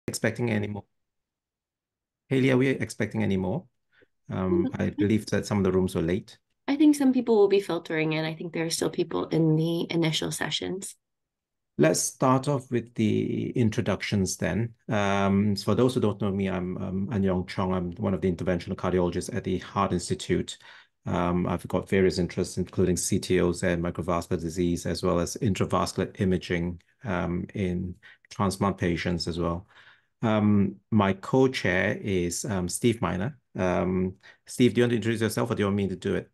Expecting any more? Haley, are we expecting any more? I believe that some of the rooms were late. I think some people will be filtering in. I think there are still people in the initial sessions. Let's start off with the introductions then. For those who don't know me, I'm Yeong Chong. I'm one of the interventional cardiologists at the Heart Institute. I've got various interests, including CTOs and microvascular disease, as well as intravascular imaging in transplant patients as well. My co-chair is Steve Miner. Steve, do you want to introduce yourself or do you want me to do it?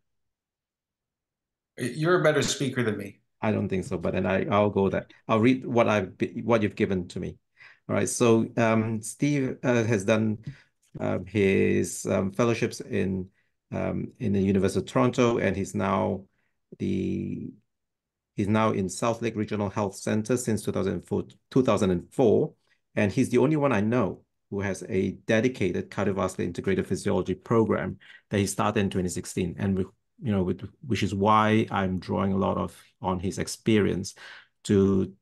You're a better speaker than me. I don't think so, but then I'll go there. I'll read what you've given to me. All right. So Steve has done his fellowships in the University of Toronto, and the he's now in Southlake Regional Health Center since 2004, and he's the only one I know who has a dedicated cardiovascular integrated physiology program that he started in 2016, and which is why I'm drawing a lot on his experience to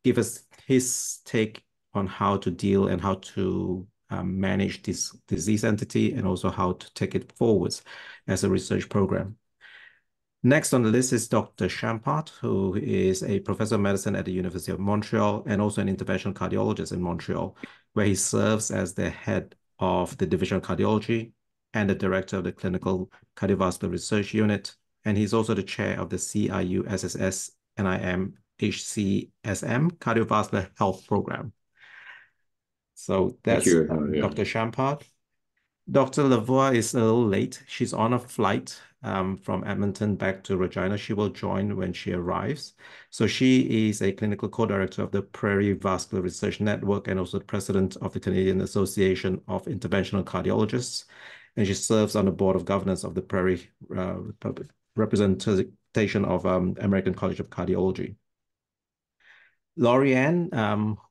give us his take on how to deal and how to manage this disease entity and also how to take it forwards as a research program. Next on the list is Dr. Champart, who is a professor of medicine at the University of Montreal and also an interventional cardiologist in Montreal, where he serves as the head of the Division of Cardiology and the director of the Clinical Cardiovascular Research Unit. And he's also the chair of the CIU-SSS NIM HCSM Cardiovascular Health Program. So that's Dr. Champart. Dr. Lavoie is a little late. She's on a flight from Edmonton back to Regina. She will join when she arrives. So she is a clinical co-director of the Prairie Vascular Research Network and also the president of the Canadian Association of Interventional Cardiologists. And she serves on the board of governors of the Prairie representation of American College of Cardiology. Laurie-Anne,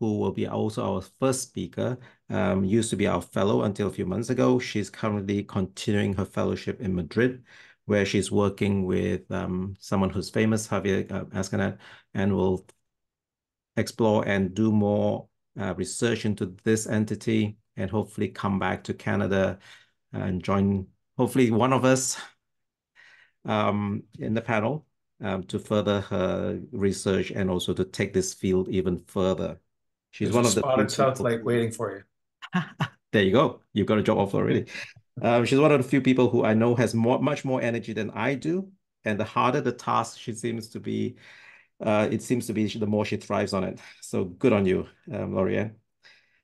who will be also our first speaker, used to be our fellow until a few months ago. She's currently continuing her fellowship in Madrid, where she's working with someone who's famous, Javier Ascanet, and will explore and do more research into this entity and hopefully come back to Canada and join, hopefully, one of us in the panel. To further her research and also to take this field even further. She's one of the spot at Southlake waiting for you. There you go. You've got a job offer already. She's one of the few people who I know has much more energy than I do. And the harder the task it seems to be the more she thrives on it. So good on you, Laurie-Anne.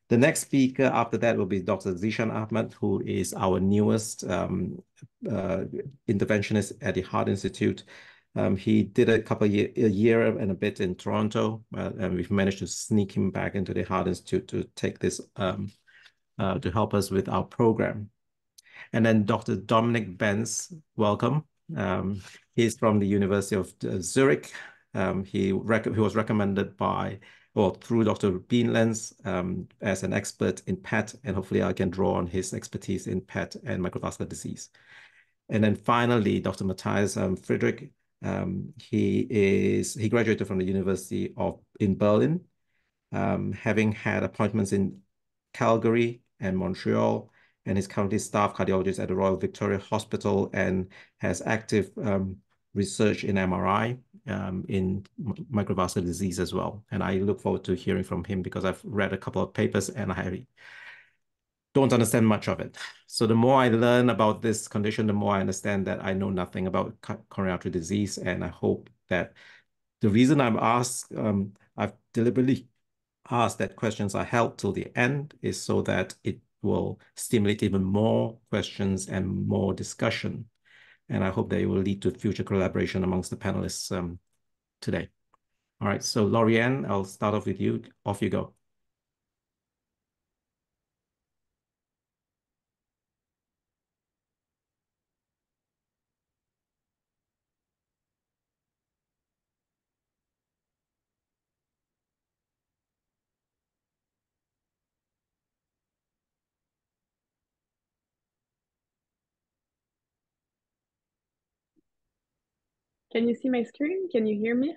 The next speaker after that will be Dr. Zeeshan Ahmed, who is our newest interventionist at the Heart Institute. He did a year and a bit in Toronto, and we've managed to sneak him back into the Heart Institute to take this to help us with our program. And then Dr. Dominik Benz, welcome. He's from the University of Zurich. He was recommended through Dr. Beanlands as an expert in PET, and hopefully I can draw on his expertise in PET and microvascular disease. And then finally, Dr. Matthias Friedrich. He graduated from the University in Berlin, having had appointments in Calgary and Montreal, and is currently staff cardiologist at the Royal Victoria Hospital and has active research in MRI in microvascular disease as well. And I look forward to hearing from him because I've read a couple of papers and I don't understand much of it. So the more I learn about this condition, the more I understand that I know nothing about coronary artery disease. And I hope that the reason I've deliberately asked that questions are held till the end is so that it will stimulate even more questions and more discussion. And I hope that it will lead to future collaboration amongst the panelists today. All right, so Laurie-Anne, I'll start off with you. Off you go. Can you see my screen? Can you hear me?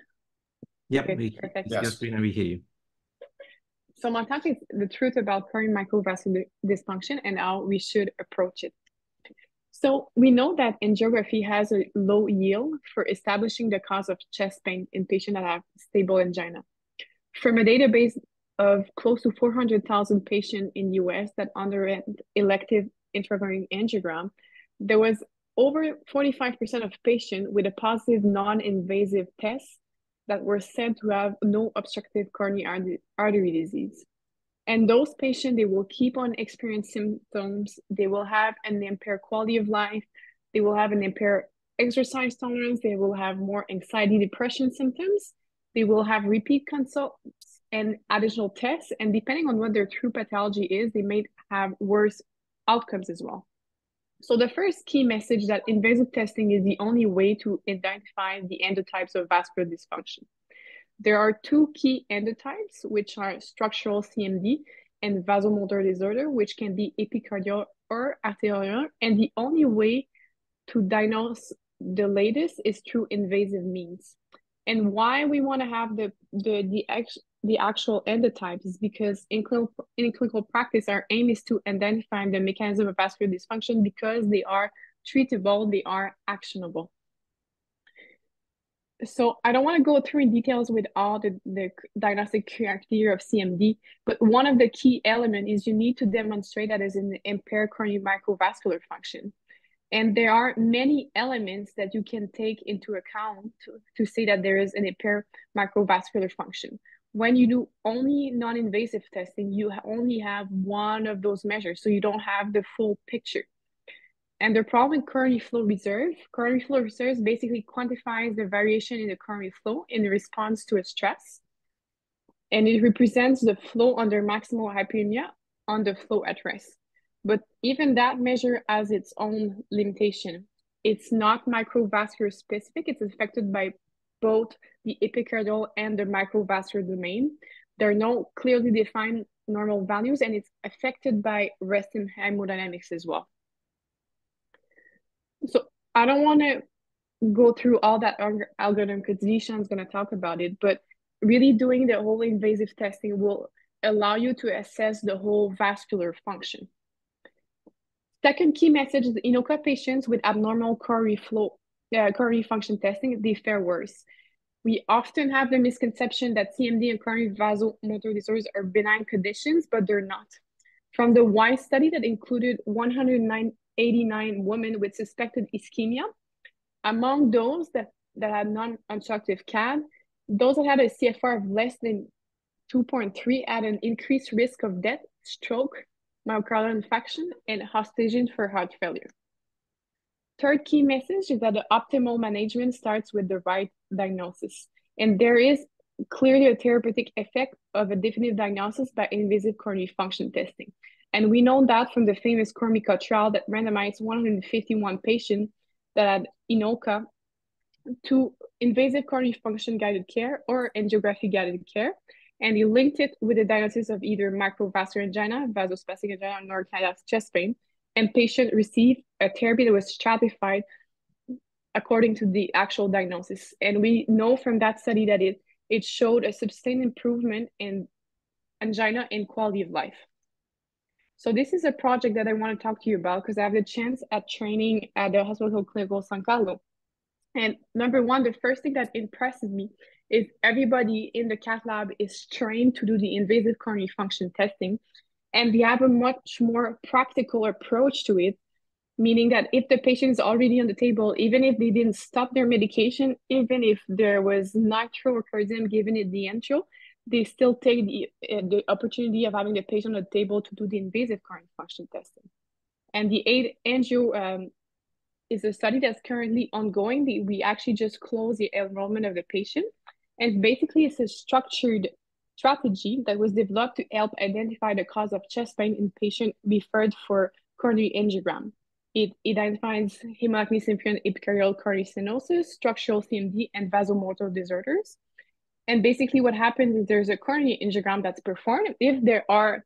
Yep, Okay, we perfect. see your screen and we hear you. So I'm going to talk the truth about coronary microvascular dysfunction and how we should approach it. So we know that angiography has a low yield for establishing the cause of chest pain in patients that have stable angina. From a database of close to 400,000 patients in the US that underwent elective intracoronary angiogram, there was over 45% of patients with a positive non-invasive test that were said to have no obstructive coronary artery disease. And those patients, they will keep on experiencing symptoms. They will have an impaired quality of life. They will have an impaired exercise tolerance. They will have more anxiety, depression symptoms. They will have repeat consults and additional tests. And depending on what their true pathology is, they may have worse outcomes as well. So the first key message that invasive testing is the only way to identify the endotypes of vascular dysfunction. There are two key endotypes, which are structural CMD and vasomotor disorder, which can be epicardial or arterial. And the only way to diagnose the latest is through invasive means. And why we want to have the actual endotypes is because in clinical practice, our aim is to identify the mechanism of vascular dysfunction because they are treatable, they are actionable. So I don't want to go through in details with all the diagnostic criteria of CMD, but one of the key elements is you need to demonstrate that there's an impaired coronary microvascular function. And there are many elements that you can take into account to say that there is an impaired microvascular function. When you do only non-invasive testing, you only have one of those measures, so you don't have the full picture. And the problem with coronary flow reserve basically quantifies the variation in the coronary flow in response to a stress. And it represents the flow under maximal hyperemia on the flow at rest. But even that measure has its own limitation. It's not microvascular specific. It's affected by both the epicardial and the microvascular domain. There are no clearly defined normal values, and it's affected by resting hemodynamics as well. So I don't want to go through all that algorithm because Zeeshan is going to talk about it, but really doing the whole invasive testing will allow you to assess the whole vascular function. Second key message is in OCA patients with abnormal coronary function testing, they fare worse. We often have the misconception that CMD and coronary vasomotor disorders are benign conditions, but they're not. From the WISE study that included 189 women with suspected ischemia, among those that had non-obstructive CAD, those that had a CFR of less than 2.3 had an increased risk of death, stroke, myocardial infarction, and hospitalization for heart failure. Third key message is that the optimal management starts with the right diagnosis. And there is clearly a therapeutic effect of a definitive diagnosis by invasive coronary function testing. And we know that from the famous Courtois trial that randomized 151 patients that had INOCA to invasive coronary function guided care or angiography guided care. And he linked it with the diagnosis of either microvascular angina, vasospastic angina, or cardiac chest pain. And patient received a therapy that was stratified according to the actual diagnosis. And we know from that study that it showed a sustained improvement in angina and quality of life. So this is a project that I want to talk to you about because I have the chance at training at the Hospital Clinical San Carlo. And number one, the first thing that impresses me is everybody in the cath lab is trained to do the invasive coronary function testing. And they have a much more practical approach to it, meaning that if the patient is already on the table, even if they didn't stop their medication, even if there was nitro or cardiogram given at the intro, they still take the opportunity of having the patient on the table to do the invasive coronary function testing. And the AID angio is a study that's currently ongoing. We actually just closed the enrollment of the patient. And basically, it's a structured strategy that was developed to help identify the cause of chest pain in patients referred for coronary angiogram. It identifies hemolactic symptom, epicardial coronary stenosis, structural CMD, and vasomotor disorders. And basically what happens is there's a coronary angiogram that's performed. If there are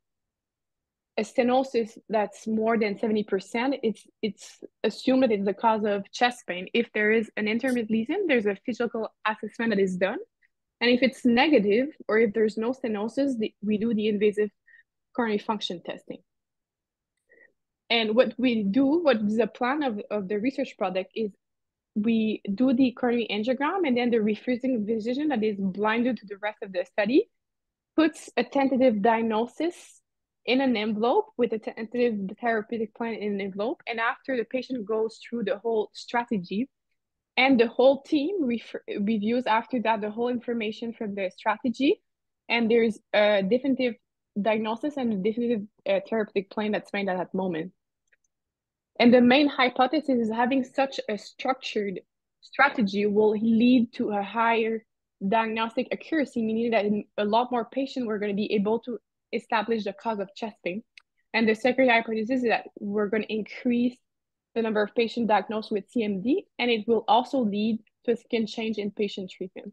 a stenosis that's more than 70%, it's assumed that it's the cause of chest pain. If there is an intermittent lesion, there's a physical assessment that is done. And if it's negative, or if there's no stenosis, we do the invasive coronary function testing. And what we do, what is the plan of the research project is we do the coronary angiogram, and then the refusing physician that is blinded to the rest of the study puts a tentative diagnosis in an envelope with a tentative therapeutic plan in an envelope. And after the patient goes through the whole strategy, and the whole team reviews after that the whole information from the strategy, and there's a definitive diagnosis and a definitive therapeutic plan that's made at that moment. And the main hypothesis is having such a structured strategy will lead to a higher diagnostic accuracy, meaning that in a lot more patients we're going to be able to establish the cause of chest pain. And the second hypothesis is that we're going to increase the number of patients diagnosed with CMD, and it will also lead to a significant change in patient treatment.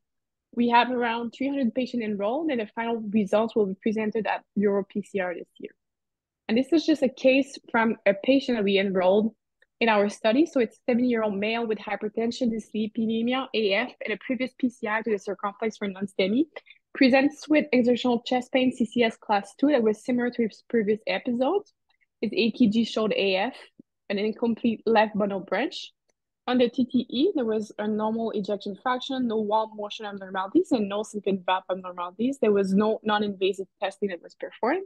We have around 300 patients enrolled, and the final results will be presented at EuroPCR this year. And this is just a case from a patient that we enrolled in our study. So it's a 70-year-old male with hypertension, dyslipidemia, AF, and a previous PCI to the circumflex for non-STEMI. Presents with exertional chest pain, CCS class 2, that was similar to his previous episodes. His EKG showed AF, an incomplete left bundle branch. On the TTE, there was a normal ejection fraction, no wall motion abnormalities, and no significant valve abnormalities. There was no non-invasive testing that was performed.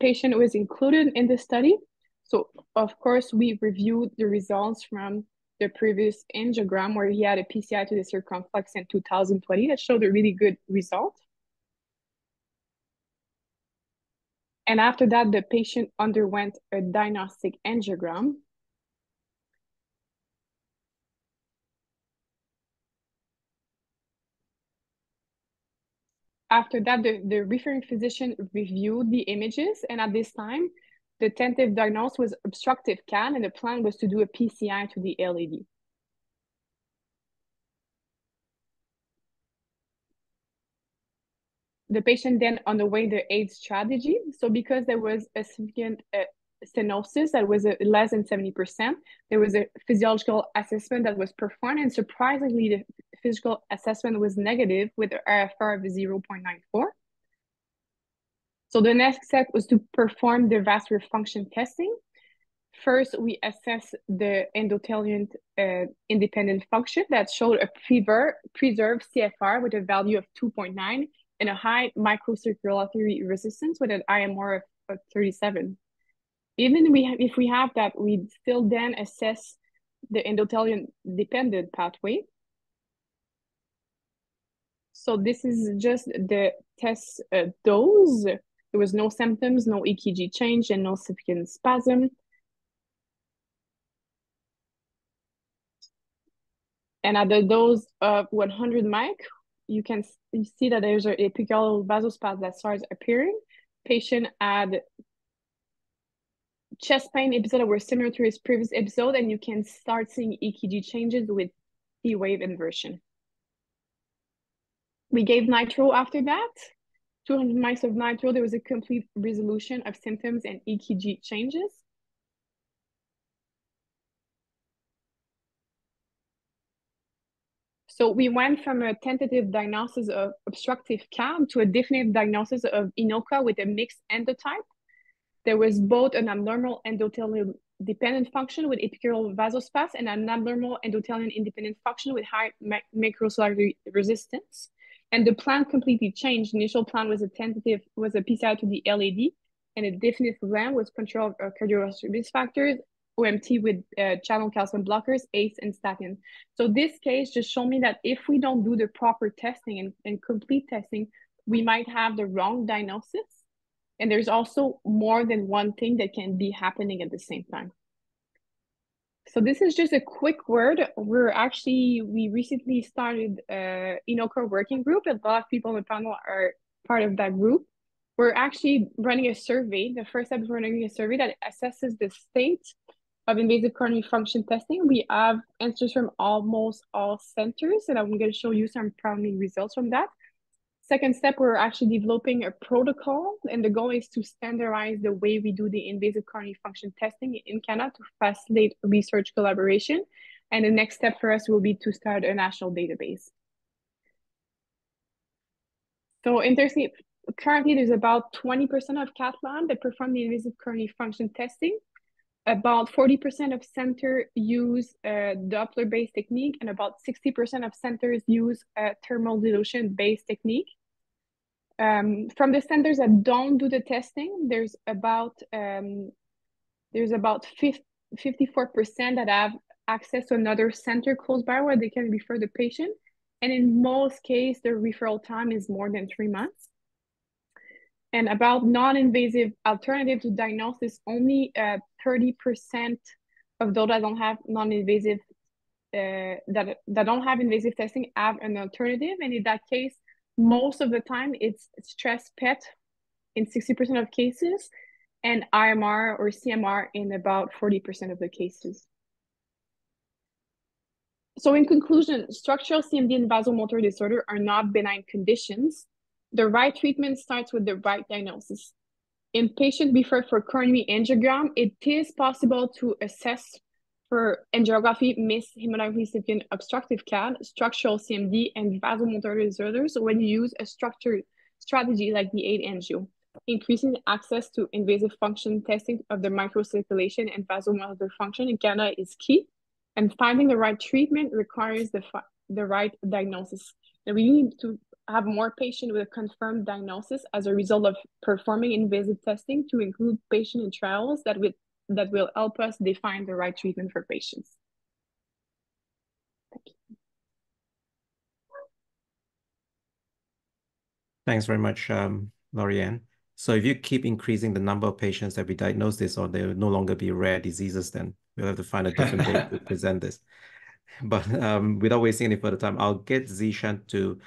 Patient was included in the study. So of course, we reviewed the results from the previous angiogram where he had a PCI to the circumflex in 2020 that showed a really good result. And after that, the patient underwent a diagnostic angiogram. After that, the referring physician reviewed the images, and at this time, the tentative diagnosis was obstructive CAD, and the plan was to do a PCI to the LAD. The patient then underwent the AIDS strategy. So because there was a significant stenosis that was less than 70%, there was a physiological assessment that was performed, and surprisingly, the physical assessment was negative with an RFR of 0.94. So the next step was to perform the vascular function testing. First, we assess the endothelium independent function that showed a preserved CFR with a value of 2.9 and a high microcirculatory resistance with an IMR of 37. Even if we have that, we still then assess the endothelium dependent pathway. So this is just the test dose. There was no symptoms, no EKG change, and no significant spasm. And at the dose of 100 mic, you can see that there's an apical vasospasm that starts appearing. Patient had chest pain episode that were similar to his previous episode, and you can start seeing EKG changes with T-wave inversion. We gave nitro after that. 200 mics of nitro, there was a complete resolution of symptoms and EKG changes. So we went from a tentative diagnosis of obstructive CAD to a definitive diagnosis of INOCA with a mixed endotype. There was both an abnormal endothelium dependent function with apical vasospasm and an abnormal endothelium independent function with high microcirculatory resistance. And the plan completely changed. The initial plan was a PCI to the LAD, and a definitive plan was control of cardiovascular risk factors, OMT with channel calcium blockers, ACE, and statin. So this case just showed me that if we don't do the proper testing and complete testing, we might have the wrong diagnosis. And there's also more than one thing that can be happening at the same time. So this is just a quick word. We recently started INOCA working group. A lot of people on the panel are part of that group. We're actually running a survey. The first step is running a survey that assesses the state of invasive coronary function testing. We have answers from almost all centers, and I'm going to show you some promising results from that. Second step, we're actually developing a protocol, and the goal is to standardize the way we do the invasive coronary function testing in Canada to facilitate research collaboration. And the next step for us will be to start a national database. So interesting. Currently, there's about 20% of cath lab that perform the invasive coronary function testing. About 40% of centers use Doppler-based technique, and about 60% of centers use thermal dilution-based technique. From the centers that don't do the testing, there's about 54% that have access to another center close by where they can refer the patient. And in most cases, the referral time is more than 3 months. And about non-invasive alternative to diagnosis, only 30% of those that don't have non-invasive, that don't have invasive testing have an alternative. And in that case, most of the time it's stress PET in 60% of cases, and IMR or CMR in about 40% of the cases. So in conclusion, structural CMD and vasomotor disorder are not benign conditions. The right treatment starts with the right diagnosis. In patients referred for coronary angiogram, it is possible to assess for angiography, missed hemodynamic recipient obstructive CAD, structural CMD, and vasomotor disorders when you use a structured strategy like the 8-angio. Increasing access to invasive function testing of the microcirculation and vasomotor function in Canada is key, and finding the right treatment requires the right diagnosis. And we need to have more patients with a confirmed diagnosis as a result of performing invasive testing to include patient in trials that will help us define the right treatment for patients. Thank you. Thanks very much, Laurie-Anne. So if you keep increasing the number of patients that we diagnose this, or they will no longer be rare diseases, then we'll have to find a different day to present this. But without wasting any further time, I'll get Zeeshan to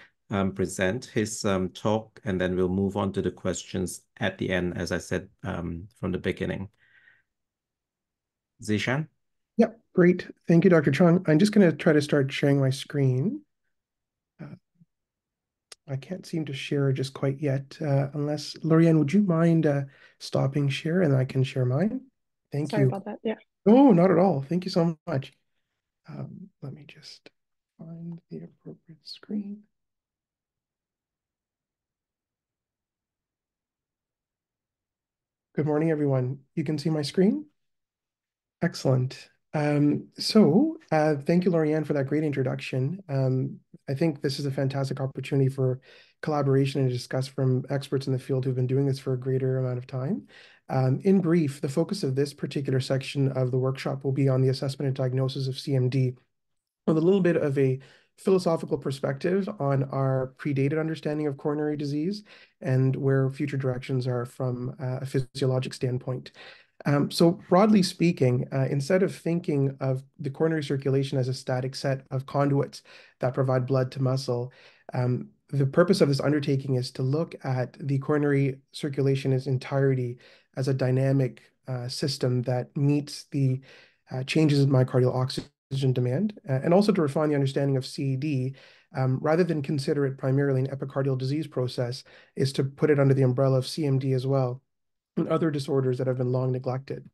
present his talk, and then we'll move on to the questions at the end, as I said from the beginning. Zeeshan? Yep, great. Thank you, Dr. Chong. I'm just going to try to start sharing my screen. I can't seem to share just quite yet, unless, Laurie-Anne, would you mind stopping share and I can share mine? Thank you. Sorry about that, yeah. Oh, not at all. Thank you so much. Let me just find the appropriate screen. Good morning, everyone. You can see my screen? Excellent. Thank you, Laurie-Anne, for that great introduction. I think this is a fantastic opportunity for collaboration and discuss from experts in the field who've been doing this for a greater amount of time. In brief, the focus of this particular section of the workshop will be on the assessment and diagnosis of CMD with a little bit of a philosophical perspective on our predated understanding of coronary disease and where future directions are from a physiologic standpoint. So broadly speaking, instead of thinking of the coronary circulation as a static set of conduits that provide blood to muscle, the purpose of this undertaking is to look at the coronary circulation in its entirety as a dynamic system that meets the changes in myocardial oxygen demand, and also to refine the understanding of CED, rather than consider it primarily an epicardial disease process, is to put it under the umbrella of CMD as well, and other disorders that have been long neglected.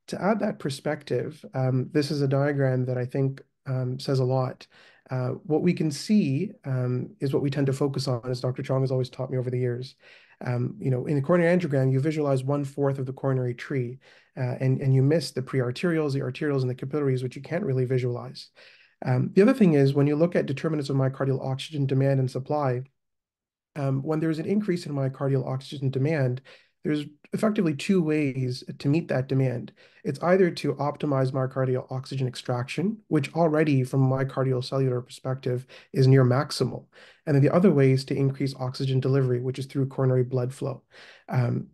To add that perspective, this is a diagram that I think says a lot. What we can see is what we tend to focus on, as Dr. Chong has always taught me over the years. In the coronary angiogram, you visualize 1/4 of the coronary tree, and you miss the prearterioles, the arterioles, and the capillaries, which you can't really visualize. The other thing is, when you look at determinants of myocardial oxygen demand and supply, when there's an increase in myocardial oxygen demand, there's effectively 2 ways to meet that demand. It's either to optimize myocardial oxygen extraction, which already from a myocardial cellular perspective is near maximal. And then the other way is to increase oxygen delivery, which is through coronary blood flow.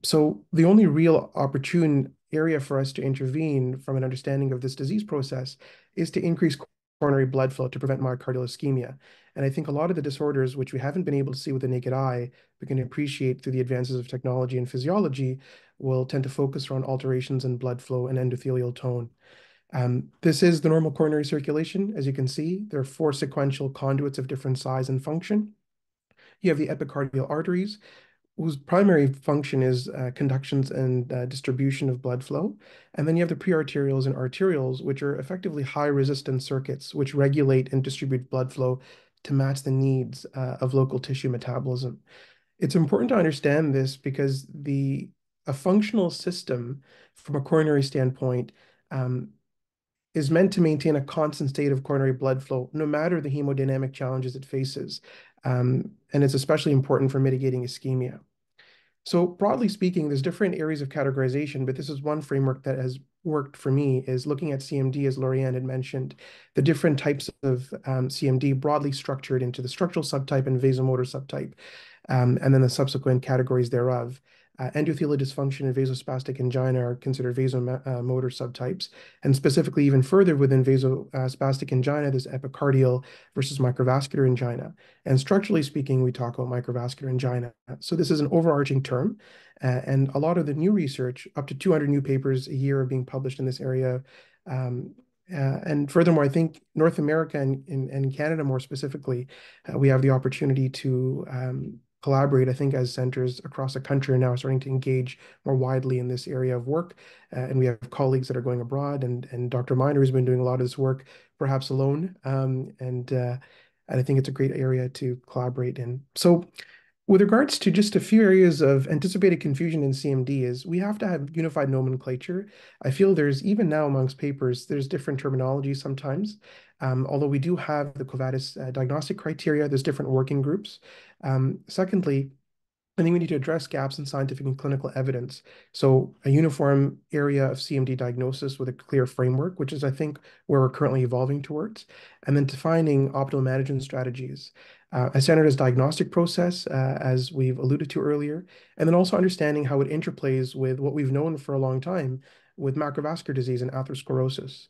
So the only real opportune area for us to intervene from an understanding of this disease process is to increase coronary blood flow to prevent myocardial ischemia. And I think a lot of the disorders, which we haven't been able to see with the naked eye, but can appreciate through the advances of technology and physiology, will tend to focus around alterations in blood flow and endothelial tone. This is the normal coronary circulation. As you can see, there are 4 sequential conduits of different size and function. You have the epicardial arteries, whose primary function is conductions and distribution of blood flow. And then you have the prearterioles and arterioles, which are effectively high resistance circuits, which regulate and distribute blood flow to match the needs of local tissue metabolism. It's important to understand this because a functional system from a coronary standpoint is meant to maintain a constant state of coronary blood flow, no matter the hemodynamic challenges it faces. And it's especially important for mitigating ischemia. So broadly speaking, there's different areas of categorization, but this is one framework that has worked for me, is looking at CMD, as Laurie-Anne had mentioned, the different types of CMD broadly structured into the structural subtype and vasomotor subtype, and then the subsequent categories thereof. Endothelial dysfunction and vasospastic angina are considered vasomotor subtypes. And specifically, even further within vasospastic angina, there's epicardial versus microvascular angina. And structurally speaking, we talk about microvascular angina. So this is an overarching term. And a lot of the new research, up to 200 new papers a year, are being published in this area. And furthermore, I think North America and Canada more specifically, we have the opportunity to collaborate, I think, as centers across the country are now starting to engage more widely in this area of work. And we have colleagues that are going abroad, and Dr. Miner has been doing a lot of this work, perhaps alone. And I think it's a great area to collaborate in. So with regards to just a few areas of anticipated confusion in CMD, is we have to have unified nomenclature. I feel there's, even now amongst papers, there's different terminology sometimes. Although we do have the Quo Vadis diagnostic criteria, there's different working groups. Secondly, I think we need to address gaps in scientific and clinical evidence. So a uniform area of CMD diagnosis with a clear framework, which is, I think, where we're currently evolving towards, and then defining optimal management strategies. A standardized diagnostic process, as we've alluded to earlier, and then also understanding how it interplays with what we've known for a long time with macrovascular disease and atherosclerosis.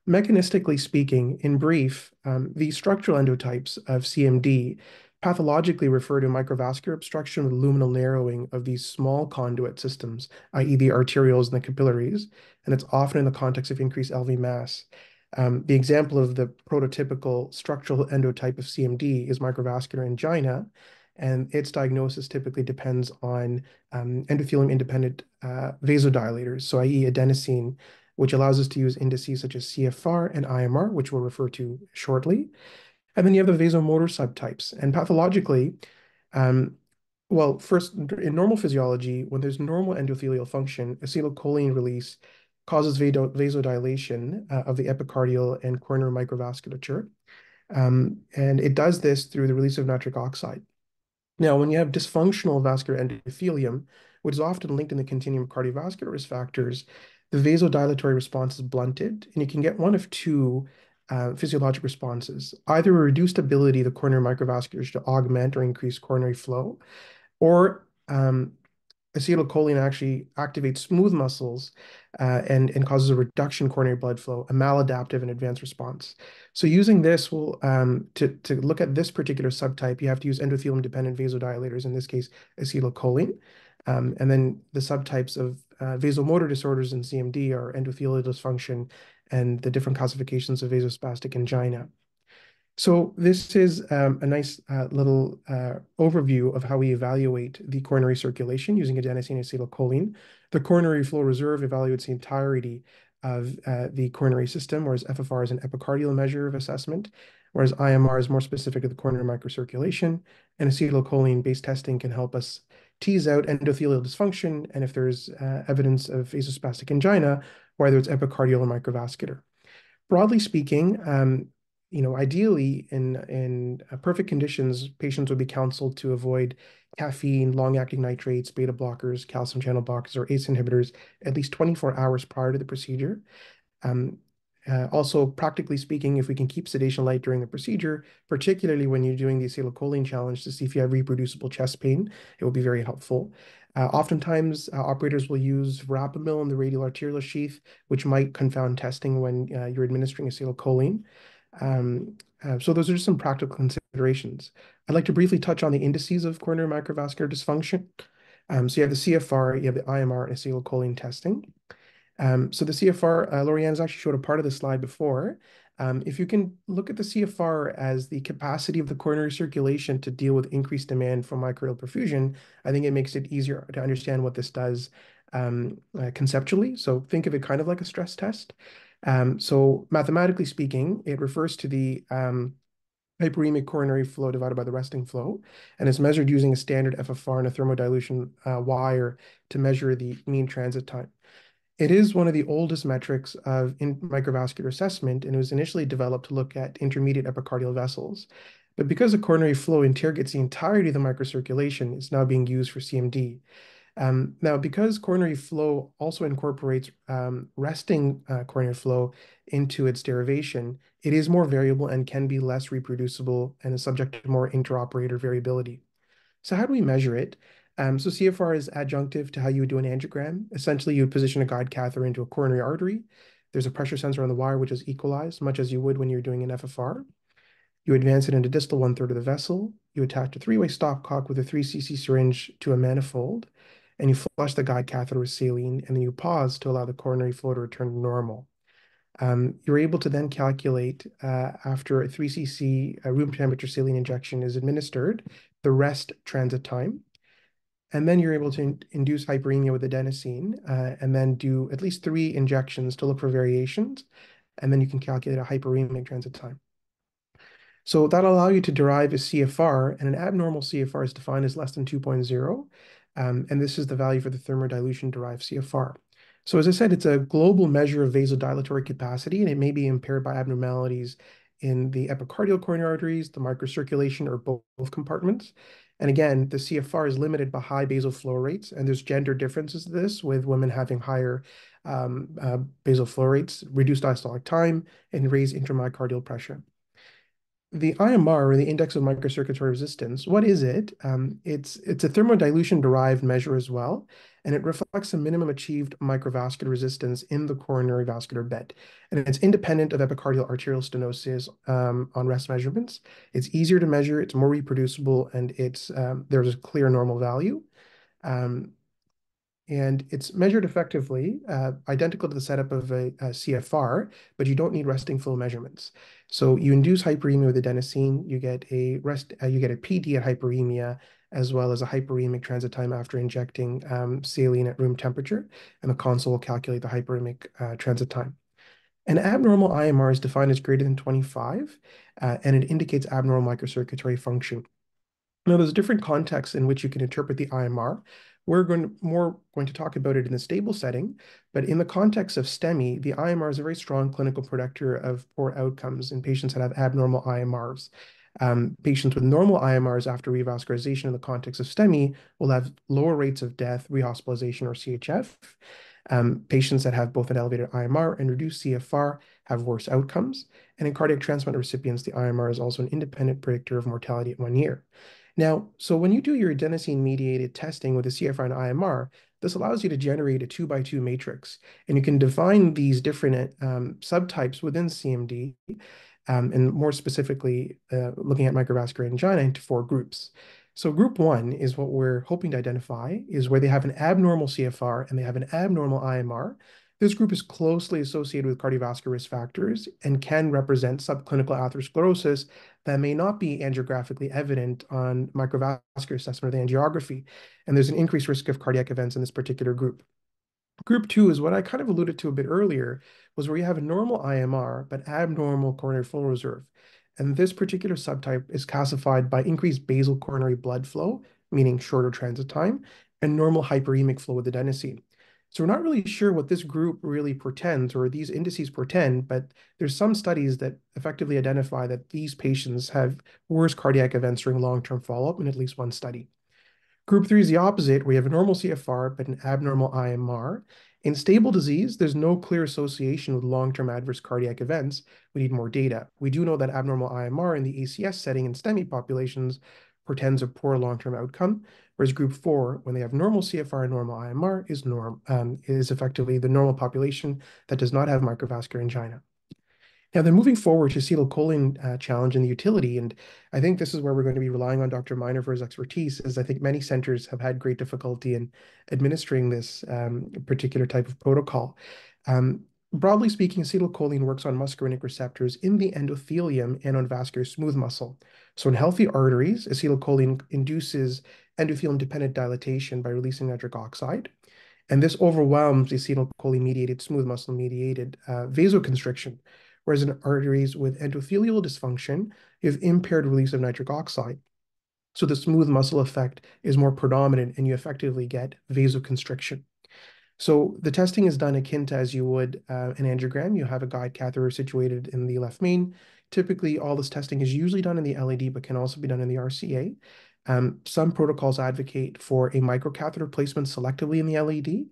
Mechanistically speaking, in brief, the structural endotypes of CMD pathologically refer to microvascular obstruction with luminal narrowing of these small conduit systems, i.e. the arterioles and the capillaries, and it's often in the context of increased LV mass. The example of the prototypical structural endotype of CMD is microvascular angina, and its diagnosis typically depends on endothelium-independent vasodilators, so i.e. adenosine, which allows us to use indices such as CFR and IMR, which we'll refer to shortly. And then you have the vasomotor subtypes. And pathologically, well, first, in normal physiology, when there's normal endothelial function, acetylcholine release causes vasodilation of the epicardial and coronary microvasculature. And it does this through the release of nitric oxide. Now, when you have dysfunctional vascular endothelium, which is often linked in the continuum of cardiovascular risk factors, the vasodilatory response is blunted, and you can get one of two physiologic responses, either a reduced ability of the coronary microvasculature to augment or increase coronary flow, or acetylcholine actually activates smooth muscles and causes a reduction in coronary blood flow, a maladaptive and advanced response. So using this will, to look at this particular subtype, you have to use endothelium-dependent vasodilators, in this case, acetylcholine. And then the subtypes of vasomotor disorders in CMD are endothelial dysfunction and the different classifications of vasospastic angina. So this is a nice little overview of how we evaluate the coronary circulation using adenosine and acetylcholine. The coronary flow reserve evaluates the entirety of the coronary system, whereas FFR is an epicardial measure of assessment, whereas IMR is more specific to the coronary microcirculation, and acetylcholine-based testing can help us tease out endothelial dysfunction and if there's evidence of vasospastic angina, whether it's epicardial or microvascular. Broadly speaking, ideally in perfect conditions, patients would be counseled to avoid caffeine, long-acting nitrates, beta blockers, calcium channel blockers, or ACE inhibitors at least 24 hours prior to the procedure. Also, practically speaking, if we can keep sedation light during the procedure, particularly when you're doing the acetylcholine challenge to see if you have reproducible chest pain, it will be very helpful. Oftentimes, operators will use verapamil in the radial arterial sheath, which might confound testing when you're administering acetylcholine. So those are just some practical considerations. I'd like to briefly touch on the indices of coronary microvascular dysfunction. So you have the CFR, you have the IMR, and acetylcholine testing. So the CFR, Laurie-Anne has actually showed a part of the slide before. If you can look at the CFR as the capacity of the coronary circulation to deal with increased demand for myocardial perfusion, I think it makes it easier to understand what this does conceptually. So think of it kind of like a stress test. So mathematically speaking, it refers to the hyperemic coronary flow divided by the resting flow, and it's measured using a standard FFR and a thermodilution wire to measure the mean transit time. It is one of the oldest metrics of microvascular assessment, and it was initially developed to look at intermediate epicardial vessels. But because the coronary flow interrogates the entirety of the microcirculation, it's now being used for CMD. Now, because coronary flow also incorporates resting coronary flow into its derivation, it is more variable and can be less reproducible and is subject to more interoperator variability. So how do we measure it? So CFR is adjunctive to how you would do an angiogram. Essentially, you would position a guide catheter into a coronary artery. There's a pressure sensor on the wire, which is equalized, much as you would when you're doing an FFR. You advance it into distal 1/3 of the vessel. You attach a 3-way stopcock with a 3 cc syringe to a manifold, and you flush the guide catheter with saline, and then you pause to allow the coronary flow to return to normal. You're able to then calculate, after a 3 cc room temperature saline injection is administered, the rest transit time. And then you're able to induce hyperemia with adenosine, and then do at least 3 injections to look for variations. And then you can calculate a hyperemic transit time. So that'll allow you to derive a CFR, and an abnormal CFR is defined as less than 2.0. And this is the value for the thermodilution derived CFR. So as I said, it's a global measure of vasodilatory capacity, and it may be impaired by abnormalities in the epicardial coronary arteries, the microcirculation, or both compartments. And again, the CFR is limited by high basal flow rates, and there's gender differences to this, with women having higher basal flow rates, reduced diastolic time, and raised intramyocardial pressure. The IMR, or the Index of Microcirculatory Resistance, what is it? It's a thermodilution-derived measure as well, and it reflects a minimum achieved microvascular resistance in the coronary vascular bed. And it's independent of epicardial arterial stenosis on rest measurements. It's easier to measure, it's more reproducible, and there's a clear normal value. And it's measured effectively, identical to the setup of a CFR, but you don't need resting flow measurements. So you induce hyperemia with adenosine, you get a PD at hyperemia, as well as a hyperemic transit time after injecting saline at room temperature, and the console will calculate the hyperemic transit time. An abnormal IMR is defined as greater than 25, and it indicates abnormal microcirculatory function. Now, there's different contexts in which you can interpret the IMR. We're going to talk about it in the stable setting, but in the context of STEMI, the IMR is a very strong clinical predictor of poor outcomes in patients that have abnormal IMRs. Patients with normal IMRs after revascularization in the context of STEMI will have lower rates of death, rehospitalization, or CHF. Patients that have both an elevated IMR and reduced CFR have worse outcomes. And in cardiac transplant recipients, the IMR is also an independent predictor of mortality at 1 year. Now, so when you do your adenosine-mediated testing with a CFR and IMR, this allows you to generate a 2x2 matrix, and you can define these different subtypes within CMD, and more specifically, looking at microvascular angina into 4 groups. So group 1 is what we're hoping to identify, is where they have an abnormal CFR and they have an abnormal IMR. This group is closely associated with cardiovascular risk factors and can represent subclinical atherosclerosis that may not be angiographically evident on microvascular assessment or the angiography. And there's an increased risk of cardiac events in this particular group. Group 2 is what I kind of alluded to a bit earlier, was where you have a normal IMR, but abnormal coronary flow reserve. And this particular subtype is classified by increased basal coronary blood flow, meaning shorter transit time, and normal hyperemic flow with adenosine. So we're not really sure what this group really portends, or these indices portend, but there's some studies that effectively identify that these patients have worse cardiac events during long-term follow-up in at least one study. Group 3 is the opposite, where you have a normal CFR, but an abnormal IMR. In stable disease, there's no clear association with long-term adverse cardiac events. We need more data. We do know that abnormal IMR in the ACS setting in STEMI populations portends a poor long-term outcome, whereas group 4, when they have normal CFR and normal IMR, is effectively the normal population that does not have microvascular angina. Now, then moving forward to acetylcholine challenge and the utility, and I think this is where we're going to be relying on Dr. Miner for his expertise, as I think many centers have had great difficulty in administering this particular type of protocol. Broadly speaking, acetylcholine works on muscarinic receptors in the endothelium and on vascular smooth muscle. So in healthy arteries, acetylcholine induces endothelium-dependent dilatation by releasing nitric oxide. And this overwhelms the acetylcholine-mediated, smooth muscle-mediated vasoconstriction, whereas in arteries with endothelial dysfunction, you have impaired release of nitric oxide. So the smooth muscle effect is more predominant, and you effectively get vasoconstriction. So the testing is done akin to as you would an angiogram. You have a guide catheter situated in the left main. Typically, all this testing is usually done in the LED, but can also be done in the RCA. Some protocols advocate for a microcatheter placement selectively in the LED,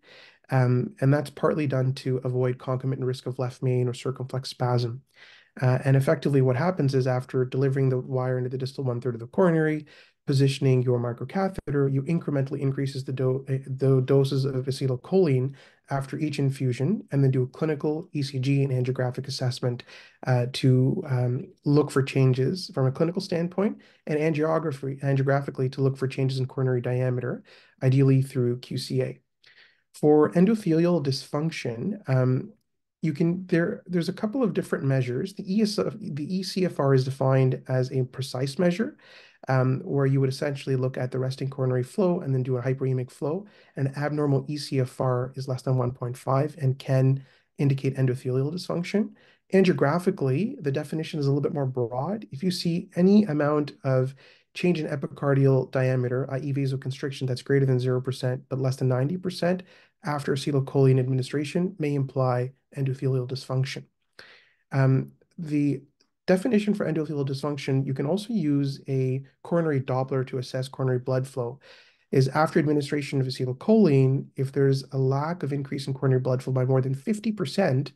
and that's partly done to avoid concomitant risk of left main or circumflex spasm. And effectively what happens is after delivering the wire into the distal 1/3 of the coronary, positioning your microcatheter, you incrementally increases the doses of acetylcholine after each infusion, and then do a clinical ECG and angiographic assessment to look for changes from a clinical standpoint, and angiographically to look for changes in coronary diameter, ideally through QCA. For endothelial dysfunction, there's a couple of different measures. The ECFR is defined as a precise measure, where you would essentially look at the resting coronary flow and then do a hyperemic flow. An abnormal ECFR is less than 1.5 and can indicate endothelial dysfunction. Angiographically, the definition is a little bit more broad. If you see any amount of change in epicardial diameter, i.e. vasoconstriction, that's greater than 0% but less than 90% after acetylcholine administration, may imply endothelial dysfunction. The definition for endothelial dysfunction, you can also use a coronary Doppler to assess coronary blood flow, is after administration of acetylcholine, if there's a lack of increase in coronary blood flow by more than 50%,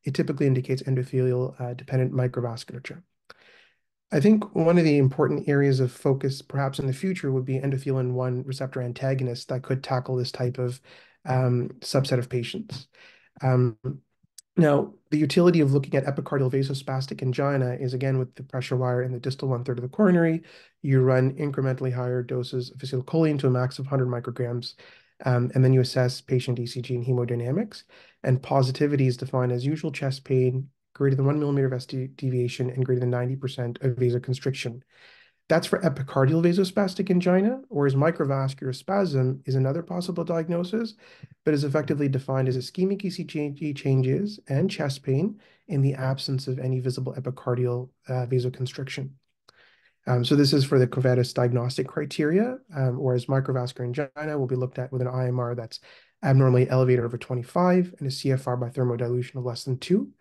it typically indicates endothelial dependent microvasculature. I think one of the important areas of focus perhaps in the future would be endothelin-1 receptor antagonists that could tackle this type of subset of patients. Now, the utility of looking at epicardial vasospastic angina is again with the pressure wire in the distal 1/3 of the coronary. You run incrementally higher doses of acetylcholine to a max of 100 micrograms, and then you assess patient ECG and hemodynamics. And positivity is defined as usual chest pain, greater than 1 millimeter of deviation, and greater than 90% of vasoconstriction. That's for epicardial vasospastic angina, whereas microvascular spasm is another possible diagnosis, but is effectively defined as ischemic ECG changes and chest pain in the absence of any visible epicardial vasoconstriction. So this is for the Covetis diagnostic criteria, whereas microvascular angina will be looked at with an IMR that's abnormally elevated over 25 and a CFR by thermodilution of less than 2.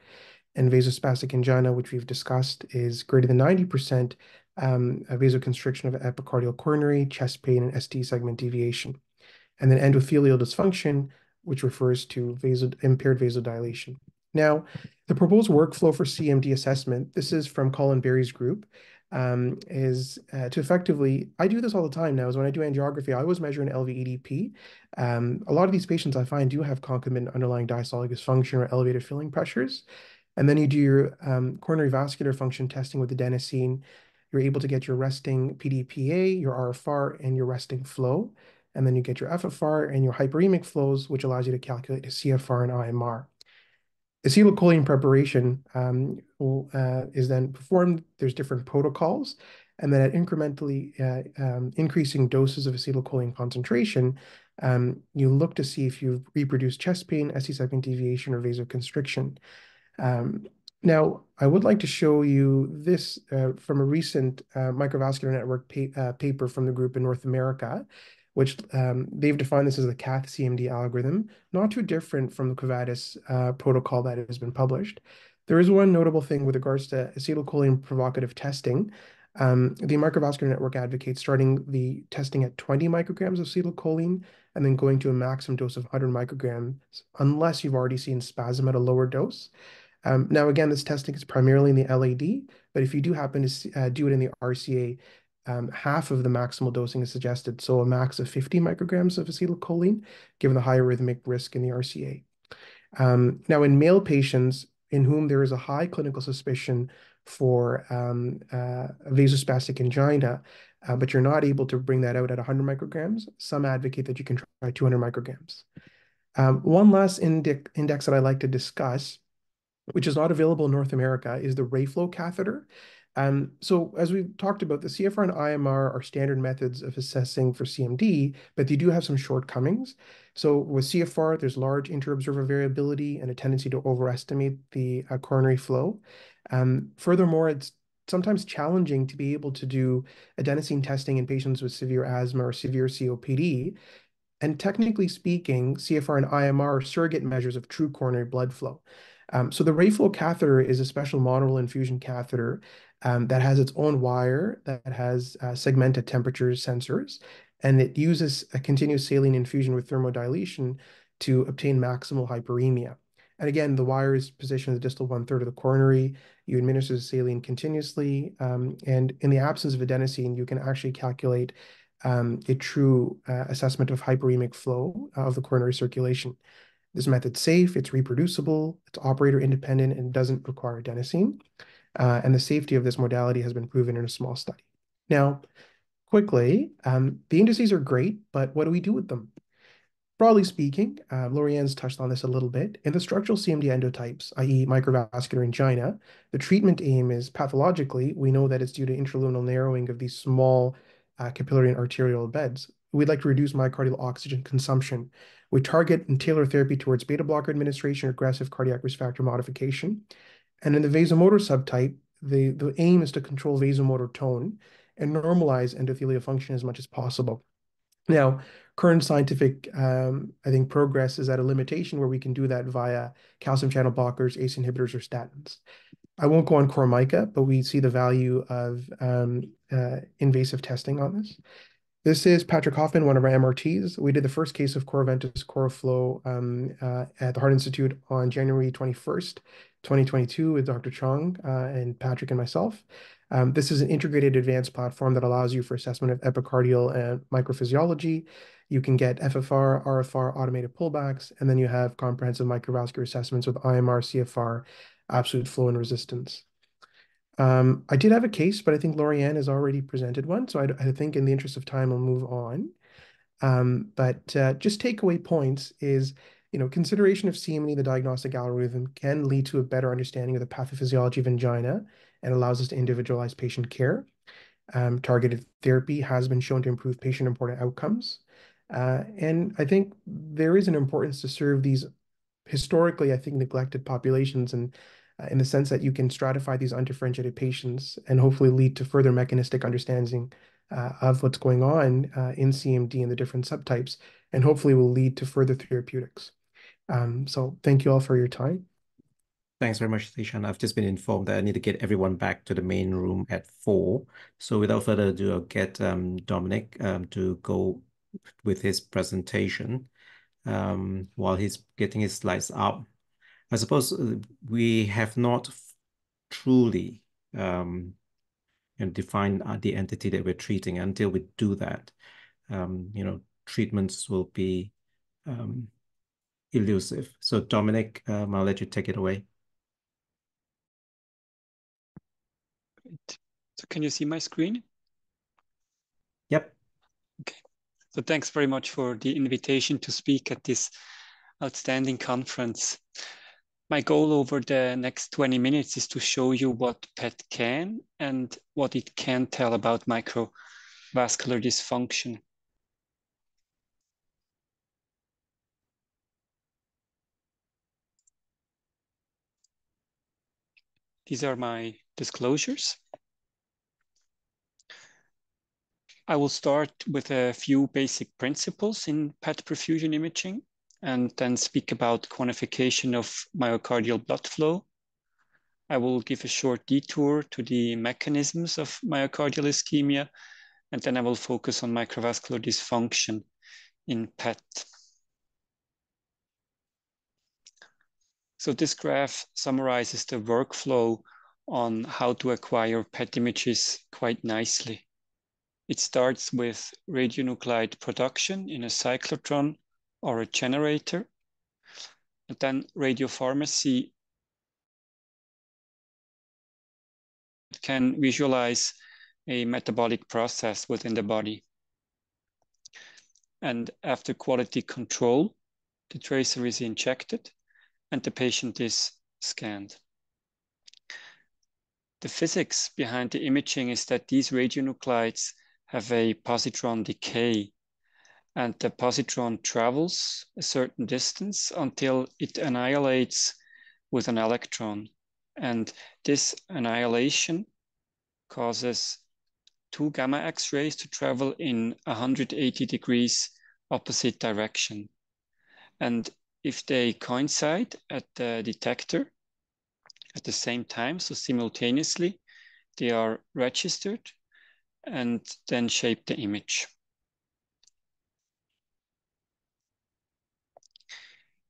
And vasospastic angina, which we've discussed, is greater than 90% vasoconstriction of epicardial coronary, chest pain, and ST segment deviation. And then endothelial dysfunction, which refers to impaired vasodilation. Now, the proposed workflow for CMD assessment, this is from Colin Berry's group, is to effectively, I do this all the time now, is when I do angiography, I always measure an LV-EDP. A lot of these patients I find do have concomitant underlying diastolic dysfunction or elevated filling pressures. And then you do your coronary vascular function testing with the adenosine. You're able to get your resting PDPA, your RFR, and your resting flow. And then you get your FFR and your hyperemic flows, which allows you to calculate a CFR and IMR. Acetylcholine preparation is then performed. There's different protocols. And then at incrementally increasing doses of acetylcholine concentration, you look to see if you've reproduced chest pain, ST segment deviation, or vasoconstriction. Now, I would like to show you this from a recent Microvascular Network paper from the group in North America, which they've defined this as the CATH CMD algorithm, not too different from the Covetis protocol that has been published. There is one notable thing with regards to acetylcholine provocative testing. The Microvascular Network advocates starting the testing at 20 micrograms of acetylcholine and then going to a maximum dose of 100 micrograms, unless you've already seen spasm at a lower dose. Now, again, this testing is primarily in the LAD, but if you do happen to do it in the RCA, half of the maximal dosing is suggested, so a max of 50 micrograms of acetylcholine, given the high arrhythmic risk in the RCA. Now, in male patients in whom there is a high clinical suspicion for vasospastic angina, but you're not able to bring that out at 100 micrograms, some advocate that you can try 200 micrograms. One last index that I like to discuss, which is not available in North America, is the Rayflow catheter. So as we've talked about, the CFR and IMR are standard methods of assessing for CMD, but they do have some shortcomings. So with CFR, there's large inter-observer variability and a tendency to overestimate the coronary flow. Furthermore, it's sometimes challenging to be able to do adenosine testing in patients with severe asthma or severe COPD. And technically speaking, CFR and IMR are surrogate measures of true coronary blood flow. So the Rayflow catheter is a special monoral infusion catheter that has its own wire that has segmented temperature sensors, and it uses a continuous saline infusion with thermodilation to obtain maximal hyperemia. And again, the wire is positioned in the distal 1/3 of the coronary. You administer the saline continuously, and in the absence of adenosine, you can actually calculate a true assessment of hyperemic flow of the coronary circulation. This method's safe, it's reproducible, it's operator independent, and doesn't require adenosine. And the safety of this modality has been proven in a small study. Now, quickly, the indices are great, but what do we do with them? Broadly speaking, Laurie-Anne's touched on this a little bit. In the structural CMD endotypes, i.e. microvascular angina, the treatment aim is pathologically, we know that it's due to intraluminal narrowing of these small capillary and arterial beds. We'd like to reduce myocardial oxygen consumption. We target and tailor therapy towards beta blocker administration or aggressive cardiac risk factor modification. And in the vasomotor subtype, the aim is to control vasomotor tone and normalize endothelial function as much as possible. Now, current scientific, I think, progress is at a limitation where we can do that via calcium channel blockers, ACE inhibitors, or statins. I won't go on CORMICA, but we see the value of invasive testing on this. This is Patrick Hoffman, one of our MRTs. We did the first case of Coroventus CoraFlow at the Heart Institute on January 21st, 2022 with Dr. Chong and Patrick and myself. This is an integrated advanced platform that allows you for assessment of epicardial and microphysiology. You can get FFR, RFR, automated pullbacks, and then you have comprehensive microvascular assessments with IMR, CFR, absolute flow and resistance. I did have a case, but I think Laurie-Anne has already presented one. So I think in the interest of time, I'll move on. But just takeaway points is, consideration of CMD, the diagnostic algorithm, can lead to a better understanding of the pathophysiology of angina and allows us to individualize patient care. Targeted therapy has been shown to improve patient-reported outcomes. And I think there is an importance to serve these historically, I think, neglected populations, and in the sense that you can stratify these undifferentiated patients and hopefully lead to further mechanistic understanding of what's going on in CMD and the different subtypes, and hopefully will lead to further therapeutics. So thank you all for your time. Thanks very much, Zeeshan. I've just been informed that I need to get everyone back to the main room at 4. So without further ado, I'll get Dominik to go with his presentation while he's getting his slides up. I suppose we have not truly defined the entity that we're treating. Until we do that, treatments will be elusive. So Dominik, I'll let you take it away. Great. So can you see my screen? Yep. Okay. So thanks very much for the invitation to speak at this outstanding conference. My goal over the next 20 minutes is to show you what PET can and what it can tell about microvascular dysfunction. These are my disclosures. I will start with a few basic principles in PET perfusion imaging, and then speak about quantification of myocardial blood flow. I will give a short detour to the mechanisms of myocardial ischemia, and then I will focus on microvascular dysfunction in PET. So this graph summarizes the workflow on how to acquire PET images quite nicely. It starts with radionuclide production in a cyclotron or a generator, and then radiopharmacy can visualize a metabolic process within the body. And after quality control, the tracer is injected and the patient is scanned. The physics behind the imaging is that these radionuclides have a positron decay, and the positron travels a certain distance until it annihilates with an electron. And this annihilation causes two gamma X-rays to travel in 180 degrees opposite direction. And if they coincide at the detector at the same time, so simultaneously, they are registered and then shape the image.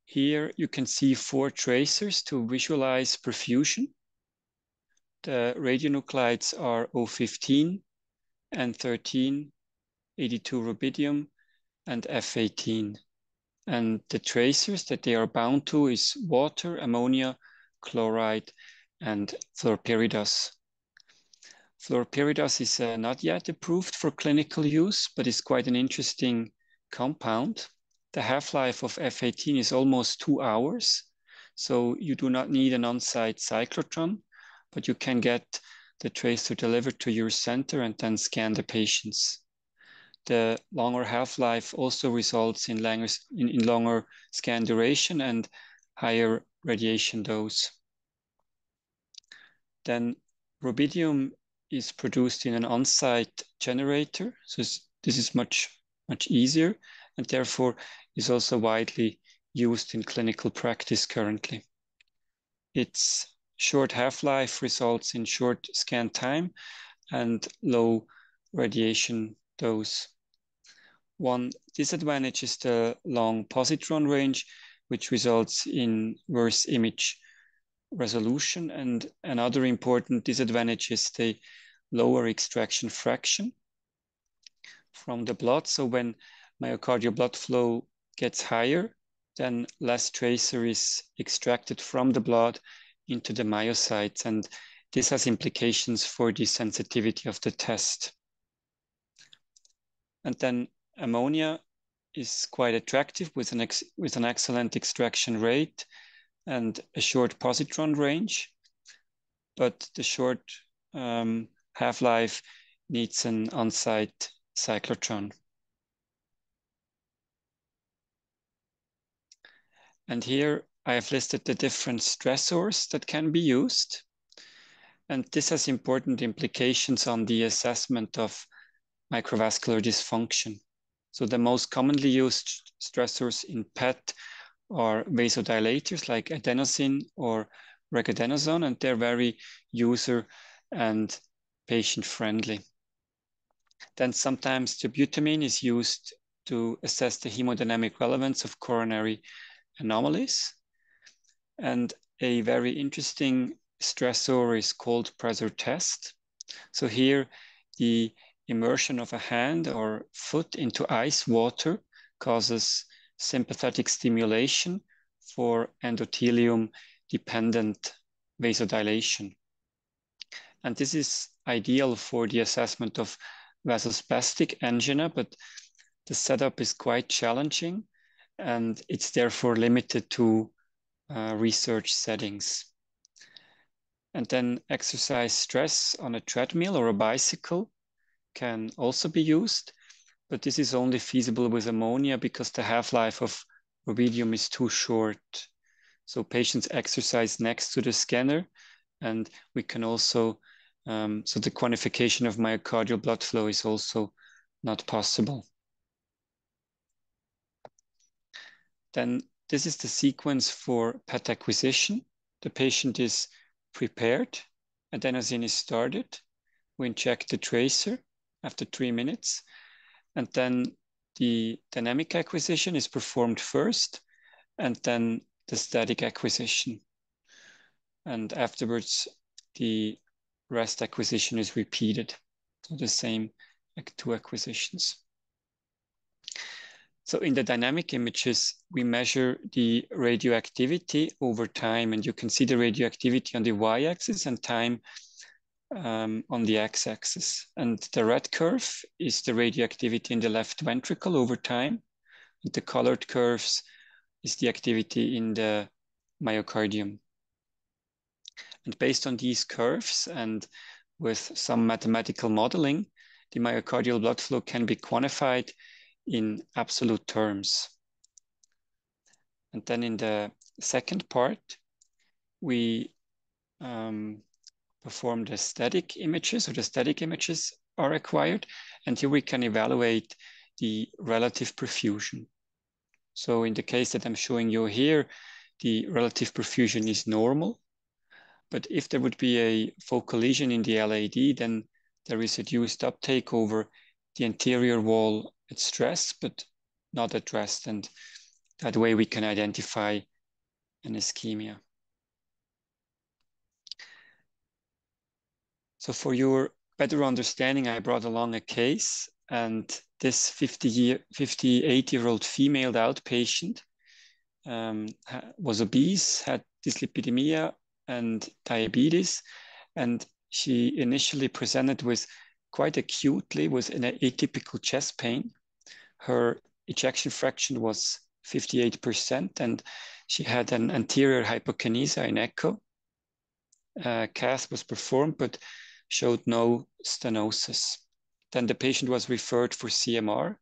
Here you can see 4 tracers to visualize perfusion. The radionuclides are O15, N13, 82 rubidium, and F18. And the tracers that they are bound to is water, ammonia, chloride, and fluorpyridaz. Fluorpyridaz is not yet approved for clinical use, but is quite an interesting compound. The half-life of F18 is almost 2 hours, so you do not need an on-site cyclotron, but you can get the tracer delivered to your center and then scan the patients. The longer half-life also results in longer scan duration and higher radiation dose. Then rubidium is produced in an on-site generator, so this is much easier, and therefore is also widely used in clinical practice currently. Its short half-life results in short scan time and low radiation dose. One disadvantage is the long positron range, which results in worse image resolution, and another important disadvantage is the lower extraction fraction from the blood. So when myocardial blood flow gets higher, then less tracer is extracted from the blood into the myocytes, and this has implications for the sensitivity of the test. And then ammonia is quite attractive with an excellent extraction rate and a short positron range, but the short half-life needs an on-site cyclotron. And here I have listed the different stressors that can be used. And this has important implications on the assessment of microvascular dysfunction. So the most commonly used stressors in PET are vasodilators like adenosine or regadenoson, and they're very user and patient friendly. Then sometimes dobutamine is used to assess the hemodynamic relevance of coronary anomalies. And a very interesting stressor is called pressure test. So here the immersion of a hand or foot into ice water causes sympathetic stimulation for endothelium-dependent vasodilation. And this is ideal for the assessment of vasospastic angina, but the setup is quite challenging and it's therefore limited to research settings. And then exercise stress on a treadmill or a bicycle can also be used, but this is only feasible with ammonia because the half-life of rubidium is too short. So patients exercise next to the scanner, and we can also, so the quantification of myocardial blood flow is also not possible. Then this is the sequence for PET acquisition. The patient is prepared, adenosine is started, we inject the tracer after 3 minutes, and then the dynamic acquisition is performed first, and then the static acquisition. And afterwards, the rest acquisition is repeated. So the same 2 acquisitions. So in the dynamic images, we measure the radioactivity over time, and you can see the radioactivity on the y-axis and time on the x-axis. And the red curve is the radioactivity in the left ventricle over time. And the colored curves is the activity in the myocardium. And based on these curves and with some mathematical modeling, the myocardial blood flow can be quantified in absolute terms. And then in the second part, we perform the static images, or the static images are acquired. And here we can evaluate the relative perfusion. So in the case that I'm showing you here, the relative perfusion is normal. But if there would be a focal lesion in the LAD, then there is reduced uptake over the anterior wall at stress, but not at rest. And that way we can identify an ischemia. So for your better understanding, I brought along a case, and this 58-year-old female outpatient was obese, had dyslipidemia and diabetes, and she initially presented with quite acutely with an atypical chest pain. Her ejection fraction was 58%, and she had an anterior hypokinesia in echo. Cath was performed, but showed no stenosis. Then the patient was referred for CMR,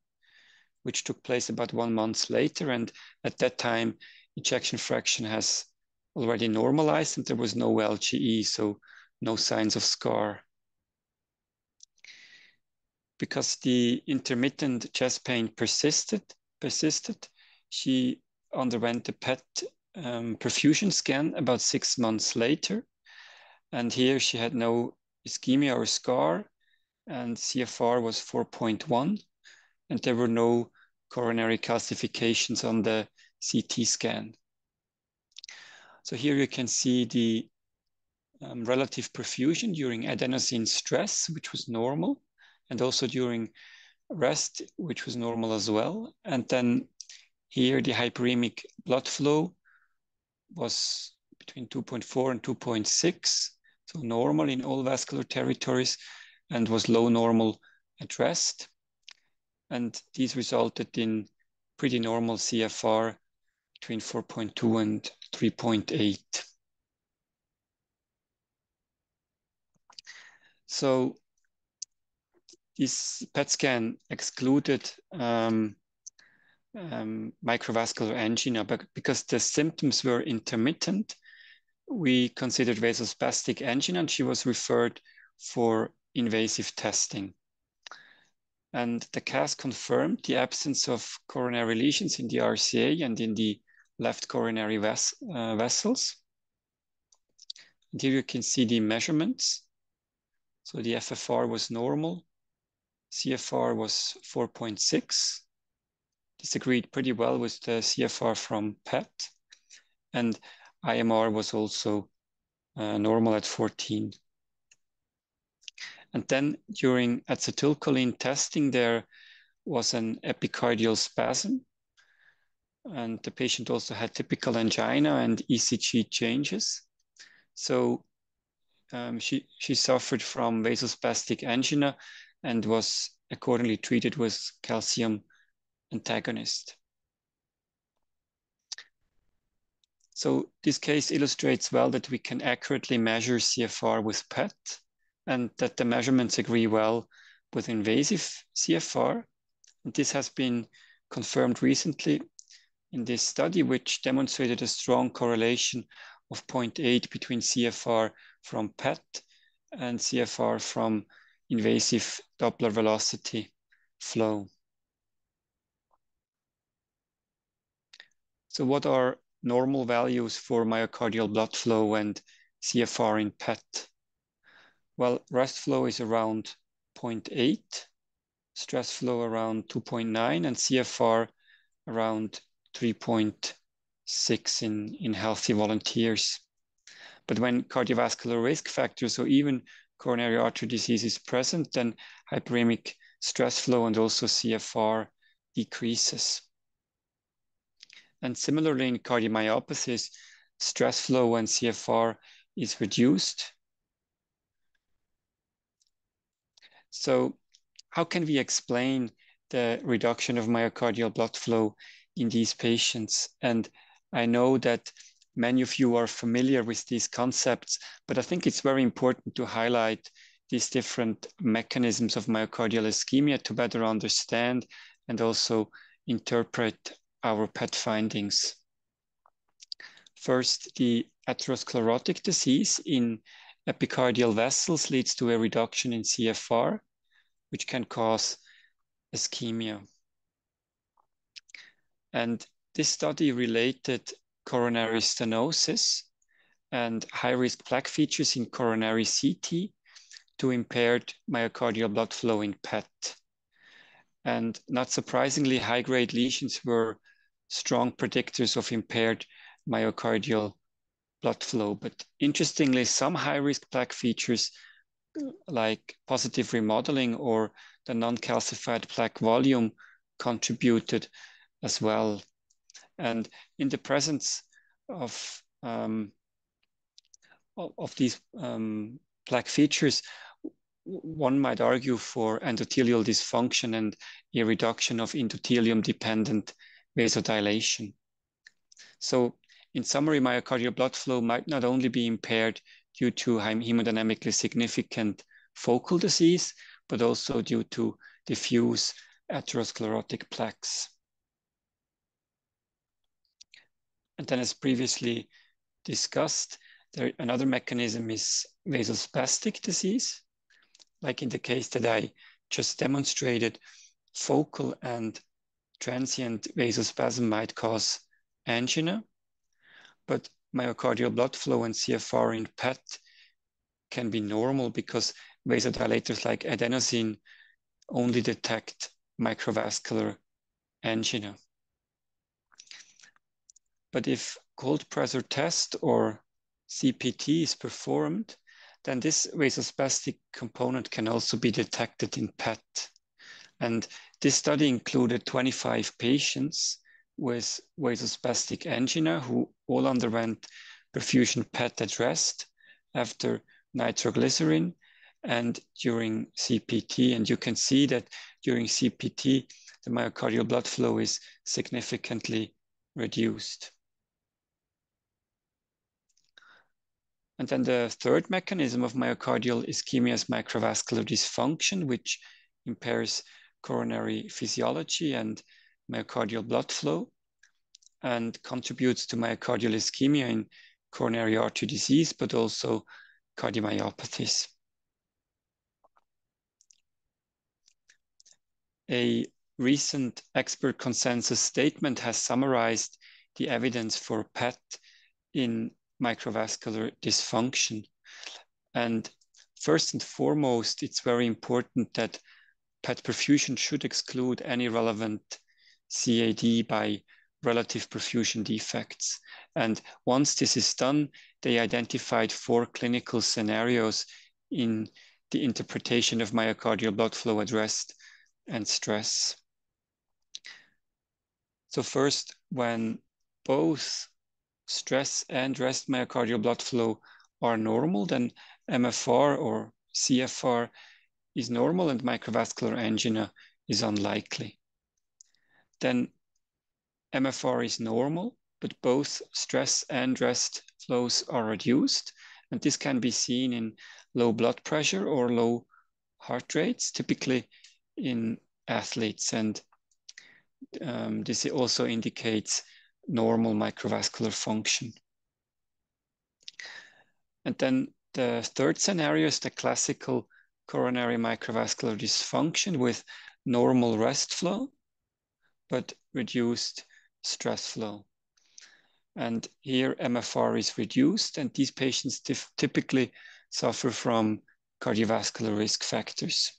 which took place about 1 month later. And at that time, ejection fraction has already normalized and there was no LGE, so no signs of scar. Because the intermittent chest pain persisted, she underwent a PET perfusion scan about 6 months later. And here she had no ischemia or scar, and CFR was 4.1, and there were no coronary calcifications on the CT scan. So here you can see the relative perfusion during adenosine stress, which was normal, and also during rest, which was normal as well. And then here the hyperemic blood flow was between 2.4 and 2.6, so normal in all vascular territories, and was low normal at rest. And these resulted in pretty normal CFR between 4.2 and 3.8. So this PET scan excluded microvascular angina, but because the symptoms were intermittent, we considered vasospastic angina, and she was referred for invasive testing. And the CAS confirmed the absence of coronary lesions in the RCA and in the left coronary vessels. And here you can see the measurements. So the FFR was normal, CFR was 4.6. This agreed pretty well with the CFR from PET, and IMR was also normal at 14. And then during acetylcholine testing, there was an epicardial spasm, and the patient also had typical angina and ECG changes. So she suffered from vasospastic angina and was accordingly treated with calcium antagonist. So this case illustrates well that we can accurately measure CFR with PET, and that the measurements agree well with invasive CFR. And this has been confirmed recently in this study, which demonstrated a strong correlation of 0.8 between CFR from PET and CFR from invasive Doppler velocity flow. So what are normal values for myocardial blood flow and CFR in PET? Well, rest flow is around 0.8, stress flow around 2.9, and CFR around 3.6 in healthy volunteers. But when cardiovascular risk factors or even coronary artery disease is present, then hyperemic stress flow and also CFR decreases. And similarly in cardiomyopathies, stress flow and CFR is reduced. So how can we explain the reduction of myocardial blood flow in these patients? And I know that many of you are familiar with these concepts, but I think it's very important to highlight these different mechanisms of myocardial ischemia to better understand and also interpret our PET findings. First, the atherosclerotic disease in epicardial vessels leads to a reduction in CFR, which can cause ischemia. And this study related coronary stenosis and high-risk plaque features in coronary CT to impaired myocardial blood flow in PET. And not surprisingly, high-grade lesions were strong predictors of impaired myocardial blood flow. But interestingly, some high-risk plaque features like positive remodeling or the non-calcified plaque volume contributed as well. And in the presence of these plaque features, one might argue for endothelial dysfunction and a reduction of endothelium-dependent vasodilation. So in summary, myocardial blood flow might not only be impaired due to hemodynamically significant focal disease, but also due to diffuse atherosclerotic plaques. And then as previously discussed, another mechanism is vasospastic disease. Like in the case that I just demonstrated, focal and transient vasospasm might cause angina, but myocardial blood flow and CFR in PET can be normal because vasodilators like adenosine only detect microvascular angina. But if cold pressor test or CPT is performed, then this vasospastic component can also be detected in PET. And this study included 25 patients with vasospastic angina who all underwent perfusion PET at rest after nitroglycerin and during CPT. And you can see that during CPT, the myocardial blood flow is significantly reduced. And then the third mechanism of myocardial ischemia is microvascular dysfunction, which impairs coronary physiology and myocardial blood flow and contributes to myocardial ischemia in coronary artery disease, but also cardiomyopathies. A recent expert consensus statement has summarized the evidence for PET in microvascular dysfunction. And first and foremost, it's very important that PET perfusion should exclude any relevant CAD by relative perfusion defects. And once this is done, they identified 4 clinical scenarios in the interpretation of myocardial blood flow at rest and stress. So first, when both stress and rest myocardial blood flow are normal, then MFR or CFR is normal and microvascular angina is unlikely. Then MFR is normal, but both stress and rest flows are reduced. And this can be seen in low blood pressure or low heart rates, typically in athletes. And this also indicates normal microvascular function. And then the third scenario is the classical coronary microvascular dysfunction with normal rest flow, but reduced stress flow. And here MFR is reduced, and these patients typically suffer from cardiovascular risk factors.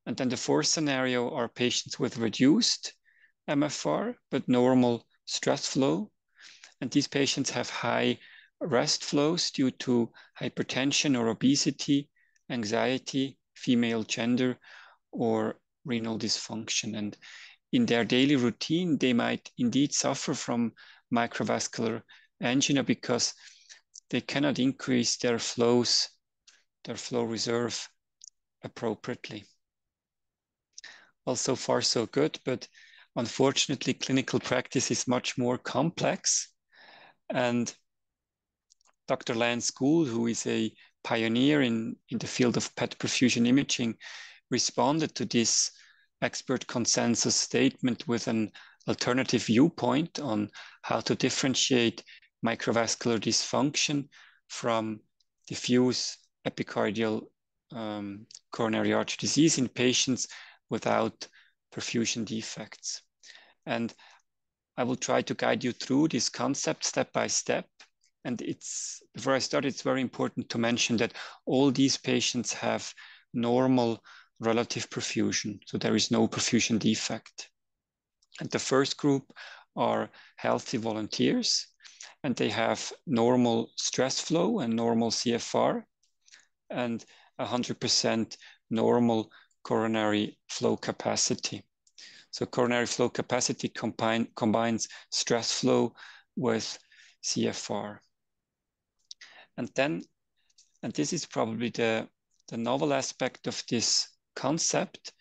And then the fourth scenario are patients with reduced MFR, but normal stress flow. And these patients have high rest flows due to hypertension or obesity, anxiety, female gender, or renal dysfunction. And in their daily routine, they might indeed suffer from microvascular angina because they cannot increase their flows, their flow reserve appropriately. Well, so far so good, but unfortunately, clinical practice is much more complex. And Dr. Lance Gould, who is a pioneer in the field of PET perfusion imaging, responded to this expert consensus statement with an alternative viewpoint on how to differentiate microvascular dysfunction from diffuse epicardial coronary artery disease in patients without perfusion defects. And I will try to guide you through this concept step by step. And before I start, it's very important to mention that all these patients have normal relative perfusion. So there is no perfusion defect. And the first group are healthy volunteers, and they have normal stress flow and normal CFR, and 100% normal coronary flow capacity. So coronary flow capacity combines stress flow with CFR. And this is probably the novel aspect of this concept,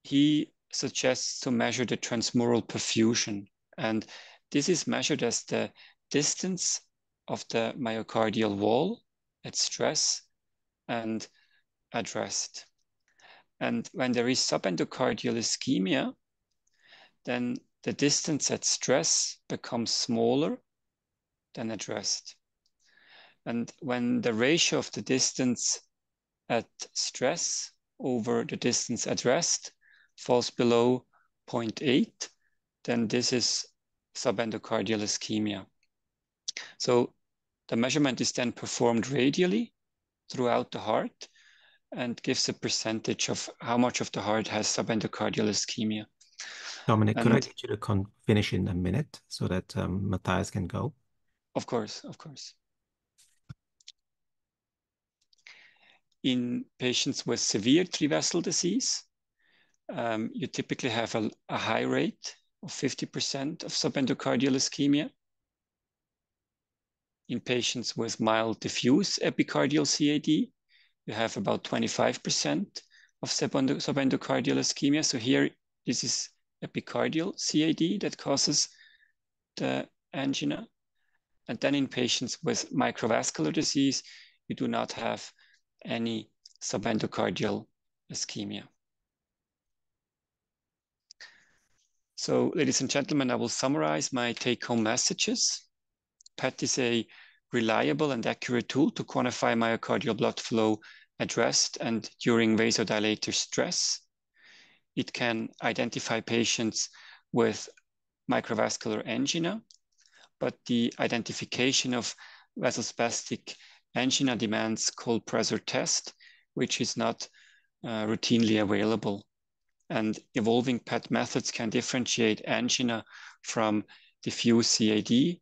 he suggests to measure the transmural perfusion. And this is measured as the distance of the myocardial wall at stress and at rest. And when there is subendocardial ischemia, then the distance at stress becomes smaller than at rest. And when the ratio of the distance at stress over the distance at rest falls below 0.8, then this is subendocardial ischemia. So the measurement is then performed radially throughout the heart and gives a percentage of how much of the heart has subendocardial ischemia. Dominik, could I get you to finish in a minute so that Matthias can go? Of course, of course. In patients with severe three-vessel disease, you typically have a high rate of 50% of subendocardial ischemia. In patients with mild diffuse epicardial CAD, you have about 25% of subendocardial ischemia. So here, this is epicardial CAD that causes the angina. And then in patients with microvascular disease, you do not have any subendocardial ischemia. So, ladies and gentlemen, I will summarize my take-home messages. PET is a reliable and accurate tool to quantify myocardial blood flow at rest and during vasodilator stress. It can identify patients with microvascular angina, but the identification of vasospastic angina demands cold pressor test, which is not routinely available. And evolving PET methods can differentiate angina from diffuse CAD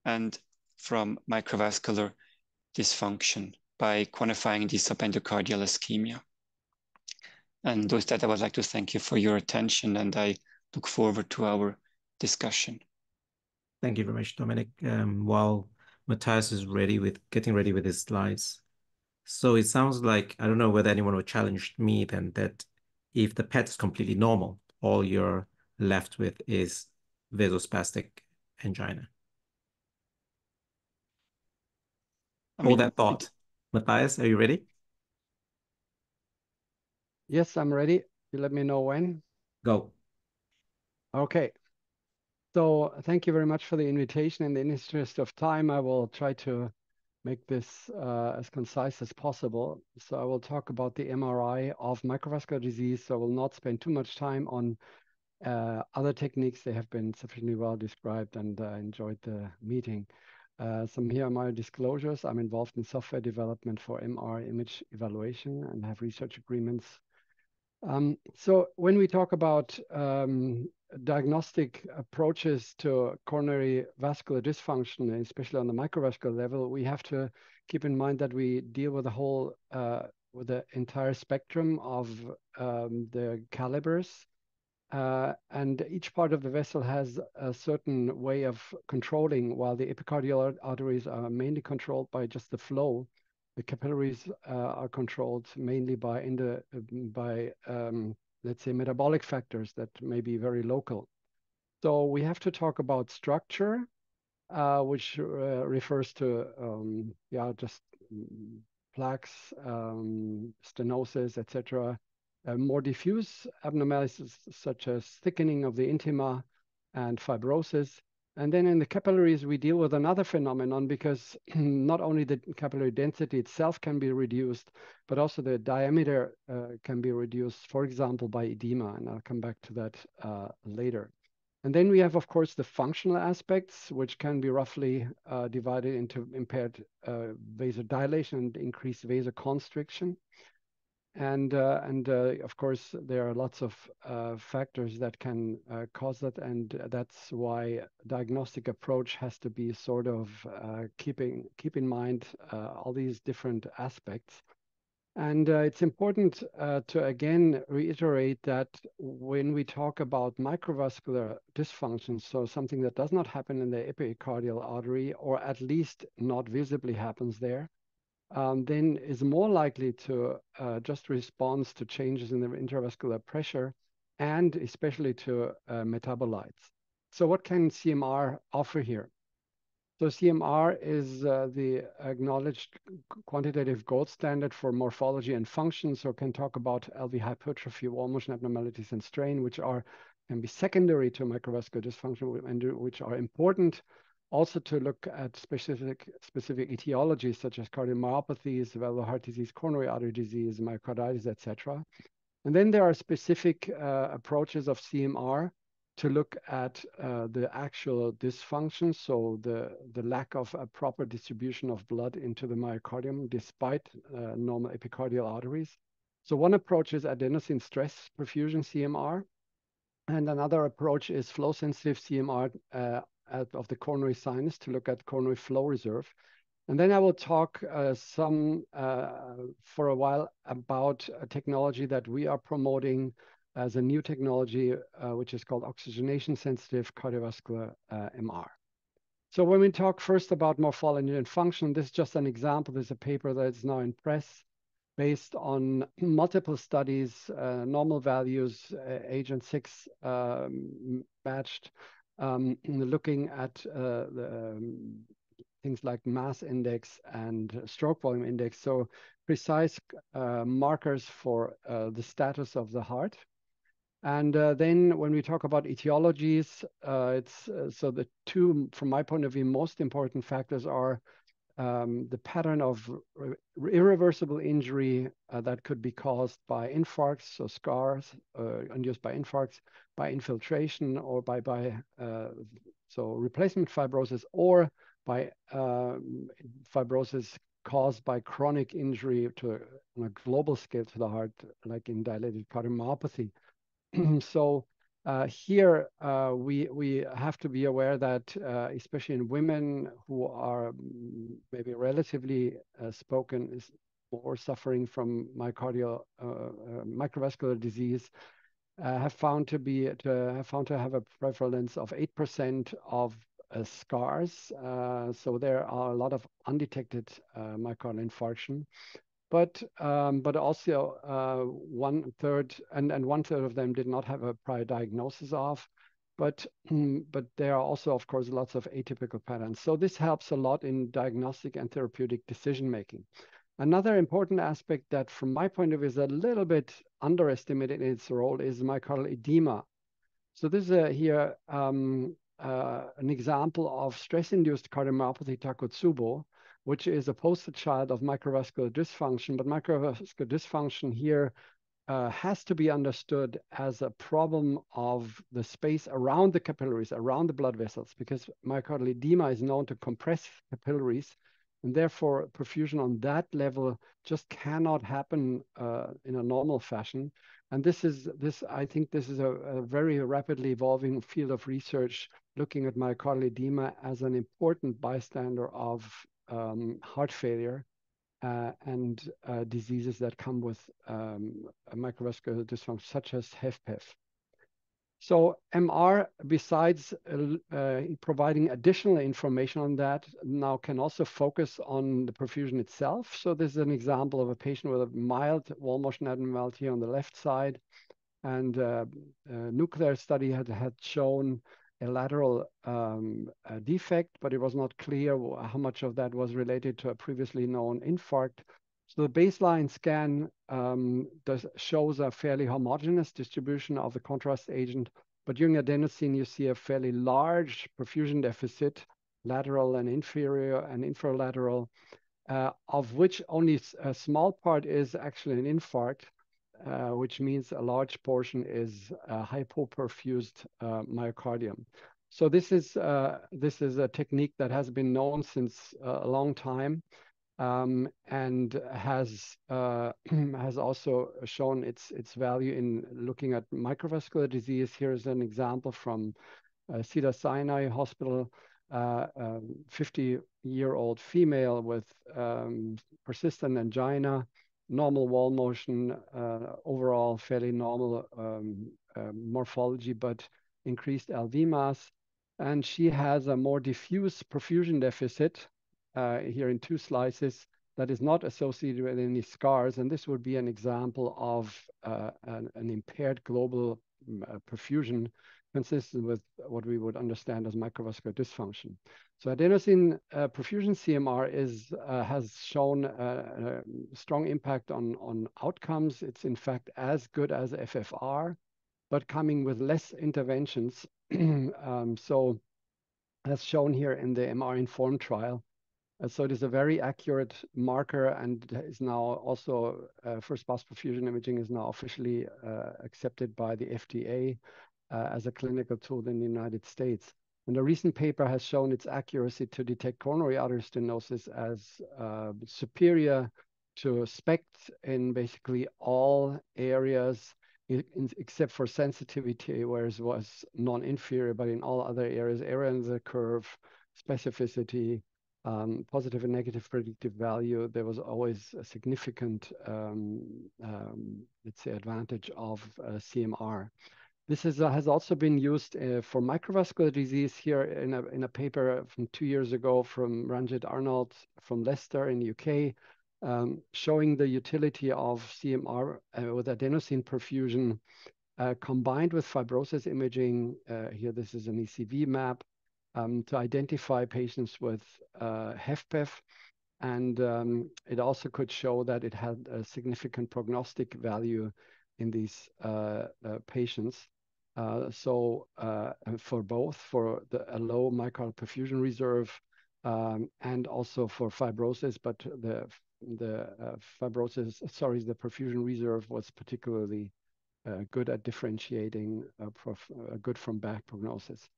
and from microvascular dysfunction by quantifying the subendocardial ischemia. And with that, I would like to thank you for your attention, and I look forward to our discussion. Thank you very much, Dominik. While Matthias is getting ready with his slides. So it sounds like, I don't know whether anyone would challenge me then, that if the PET is completely normal, all you're left with is vasospastic angina. Hold that thought. Matthias, are you ready? Yes, I'm ready. You let me know when. Go. Okay. So thank you very much for the invitation. In the interest of time, I will try to make this as concise as possible. So I will talk about the MRI of microvascular disease. So I will not spend too much time on other techniques. They have been sufficiently well described, and I enjoyed the meeting. Some here are my disclosures. I'm involved in software development for MR image evaluation and have research agreements. So when we talk about diagnostic approaches to coronary vascular dysfunction, especially on the microvascular level, we have to keep in mind that we deal with the whole, with the entire spectrum of the calibers. And each part of the vessel has a certain way of controlling. While the epicardial arteries are mainly controlled by just the flow, the capillaries are controlled mainly by let's say, metabolic factors that may be very local. So we have to talk about structure, which refers to, just plaques, stenosis, etc. More diffuse abnormalities such as thickening of the intima and fibrosis. And then in the capillaries, we deal with another phenomenon because not only the capillary density itself can be reduced, but also the diameter can be reduced, for example, by edema. And I'll come back to that later. And then we have, of course, the functional aspects, which can be roughly divided into impaired vasodilation and increased vasoconstriction. And of course, there are lots of factors that can cause that. And that's why diagnostic approach has to be sort of keep in mind all these different aspects. And it's important to again reiterate that when we talk about microvascular dysfunction, so something that does not happen in the epicardial artery, or at least not visibly happens there, then is more likely to just respond to changes in the intravascular pressure and especially to metabolites. So what can CMR offer here? So CMR is the acknowledged quantitative gold standard for morphology and function. So can talk about LV hypertrophy, wall motion abnormalities, and strain, which can be secondary to microvascular dysfunction and which are important also to look at specific etiologies such as cardiomyopathies, valvular heart disease, coronary artery disease, myocarditis, etc. And then there are specific approaches of CMR to look at the actual dysfunction, so the lack of a proper distribution of blood into the myocardium despite normal epicardial arteries. So one approach is adenosine stress perfusion CMR, and another approach is flow-sensitive CMR of the coronary sinus to look at coronary flow reserve. And then I will talk for a while about a technology that we are promoting as a new technology, which is called oxygenation-sensitive cardiovascular MR. So when we talk first about morphology and function, this is just an example. There's a paper that is now in press based on multiple studies, normal values, age and sex matched, looking at things like mass index and stroke volume index, so precise markers for the status of the heart. And then when we talk about etiologies, so the two, from my point of view, most important factors are the pattern of irreversible injury that could be caused by infarcts, so scars induced by infarcts, by infiltration, or by replacement fibrosis, or by fibrosis caused by chronic injury on a global scale to the heart, like in dilated cardiomyopathy. So here we have to be aware that especially in women who are maybe relatively spoken is more suffering from microvascular disease, have found to have a prevalence of 8% of scars. So there are a lot of undetected myocardial infarction. But also 1/3 and 1/3 of them did not have a prior diagnosis of, but there are also, of course, lots of atypical patterns. So this helps a lot in diagnostic and therapeutic decision making. Another important aspect that, from my point of view, is a little bit underestimated in its role is myocardial edema. So this is here an example of stress-induced cardiomyopathy Takotsubo, which is a poster child of microvascular dysfunction. But microvascular dysfunction here has to be understood as a problem of the space around the capillaries, around the blood vessels, because myocardial edema is known to compress capillaries, and therefore perfusion on that level just cannot happen in a normal fashion. And I think this is a very rapidly evolving field of research, looking at myocardial edema as an important bystander of heart failure and diseases that come with microvascular dysfunction, such as HFpEF. So MR, besides providing additional information on that, now can also focus on the perfusion itself. So this is an example of a patient with a mild wall motion abnormality on the left side. And a nuclear study had shown a lateral defect, but it was not clear how much of that was related to a previously known infarct. So the baseline scan shows a fairly homogeneous distribution of the contrast agent, but during adenosine, you see a fairly large perfusion deficit, lateral and inferior and infralateral, of which only a small part is actually an infarct, which means a large portion is hypoperfused myocardium. So this is a technique that has been known since a long time, and has also shown its value in looking at microvascular disease. Here's an example from Cedars-Sinai Hospital, 50-year-old female with persistent angina, normal wall motion, overall fairly normal morphology, but increased LV mass. And she has a more diffuse perfusion deficit here in 2 slices that is not associated with any scars. And this would be an example of an impaired global perfusion consistent with what we would understand as microvascular dysfunction. So adenosine perfusion CMR has shown a strong impact on outcomes. It's in fact as good as FFR, but coming with less interventions. So as shown here in the MR-informed trial. So it is a very accurate marker, and is now also first pass perfusion imaging is now officially accepted by the FDA as a clinical tool in the United States. And a recent paper has shown its accuracy to detect coronary artery stenosis as superior to SPECT in basically all areas, except for sensitivity, whereas it was non-inferior, but in all other areas, area under the curve, specificity, positive and negative predictive value, there was always a significant, let's say, advantage of CMR. This has also been used for microvascular disease here in a paper from 2 years ago from Ranjit Arnold from Leicester in the UK, showing the utility of CMR with adenosine perfusion combined with fibrosis imaging. Here, this is an ECV map to identify patients with HFpEF. And it also could show that it had a significant prognostic value in these patients. So for both, for a low myocardial perfusion reserve and also for fibrosis, but the perfusion reserve was particularly good at differentiating good from bad prognosis.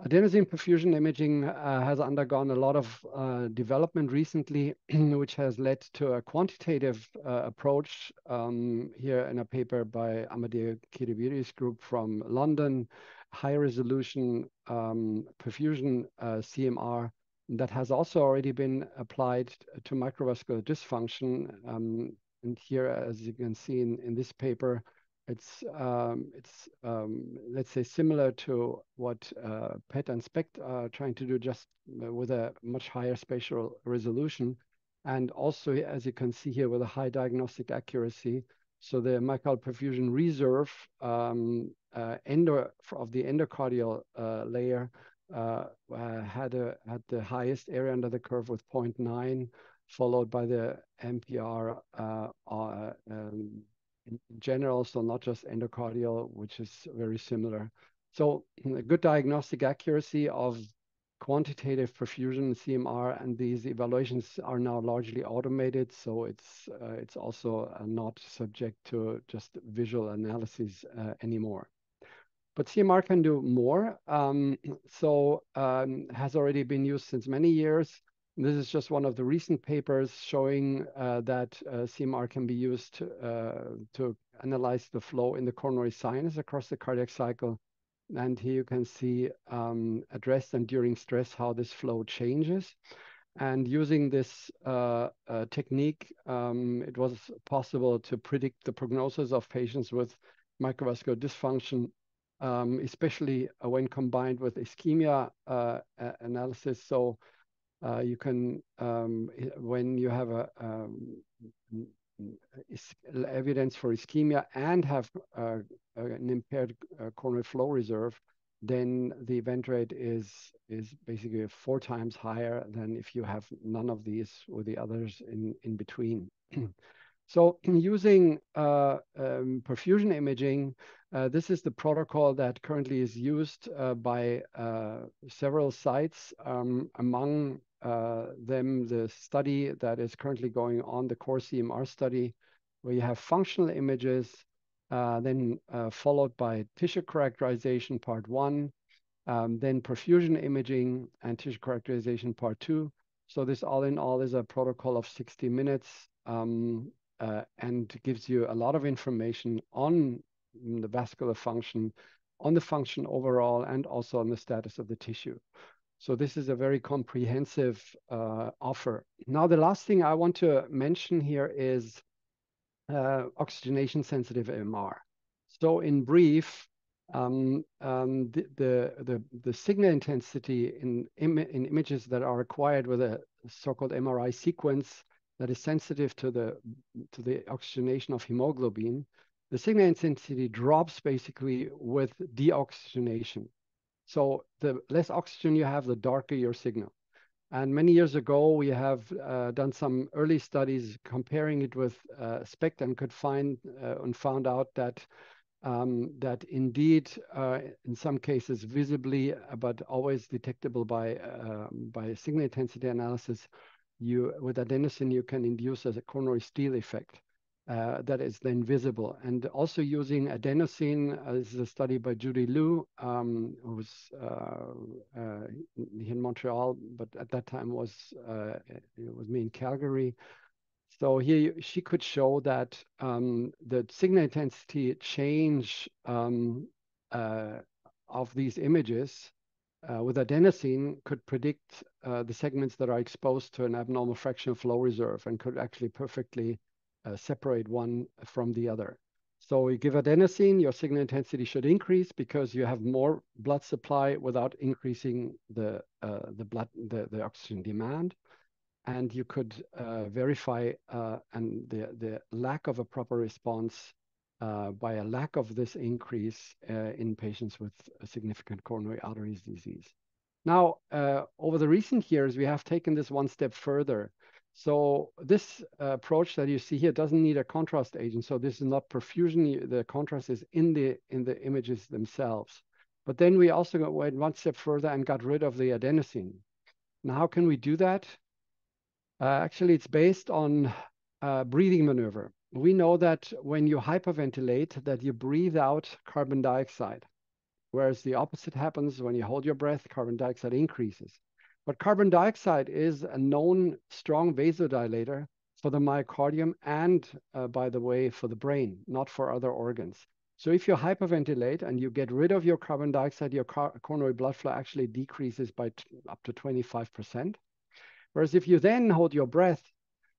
Adenosine perfusion imaging has undergone a lot of development recently, which has led to a quantitative approach here in a paper by Ahmed Kiribiri's group from London, high resolution perfusion CMR that has also already been applied to microvascular dysfunction. And here, as you can see in this paper, it's let's say similar to what PET and SPECT are trying to do, just with a much higher spatial resolution, and also, as you can see here, with a high diagnostic accuracy. So the myocardial perfusion reserve of the endocardial layer had the highest area under the curve with 0.9, followed by the MPR in general, so not just endocardial, which is very similar. So a good diagnostic accuracy of quantitative perfusion CMR, and these evaluations are now largely automated, so it's also not subject to just visual analysis anymore. But CMR can do more. Has already been used since many years. This is just one of the recent papers showing that CMR can be used to analyze the flow in the coronary sinus across the cardiac cycle. And here you can see at rest and during stress how this flow changes. And using this technique, it was possible to predict the prognosis of patients with microvascular dysfunction, especially when combined with ischemia analysis. So you can, when you have a evidence for ischemia and have an impaired coronary flow reserve, then the event rate is basically 4 times higher than if you have none of these or the others in between. So using perfusion imaging, this is the protocol that currently is used by several sites. Among them, the study that is currently going on, the core CMR study, where you have functional images, then followed by tissue characterization part 1, then perfusion imaging and tissue characterization part 2. So this all in all is a protocol of 60 minutes and gives you a lot of information on the vascular function, on the function overall, and also on the status of the tissue. So this is a very comprehensive offer. Now, the last thing I want to mention here is oxygenation sensitive MR. So in brief, the signal intensity in images that are acquired with a so-called MRI sequence that is sensitive to the oxygenation of hemoglobin, the signal intensity drops basically with deoxygenation. So the less oxygen you have, the darker your signal. And many years ago, we have done some early studies comparing it with SPECT and could find and found out that that indeed, in some cases visibly, but always detectable by signal intensity analysis, with adenosine, you can induce a coronary steal effect that is then visible. And also using adenosine, this is a study by Judy Liu, who was in Montreal, but at that time it was me in Calgary. So here she could show that the signal intensity change of these images with adenosine could predict the segments that are exposed to an abnormal fractional flow reserve and could actually perfectly separate one from the other. So you give adenosine, your signal intensity should increase because you have more blood supply without increasing the oxygen demand. And you could verify and the lack of a proper response by a lack of this increase in patients with a significant coronary arteries disease. Now, over the recent years, we have taken this one step further. So this approach that you see here doesn't need a contrast agent. So this is not perfusion. The contrast is in the images themselves. But then we also went one step further and got rid of the adenosine. Now, how can we do that? Actually, it's based on breathing maneuver. We know that when you hyperventilate, that you breathe out carbon dioxide, whereas the opposite happens when you hold your breath, carbon dioxide increases. But carbon dioxide is a known strong vasodilator for the myocardium and, by the way, for the brain, not for other organs. So if you hyperventilate and you get rid of your carbon dioxide, your coronary blood flow actually decreases by up to 25%. Whereas if you then hold your breath,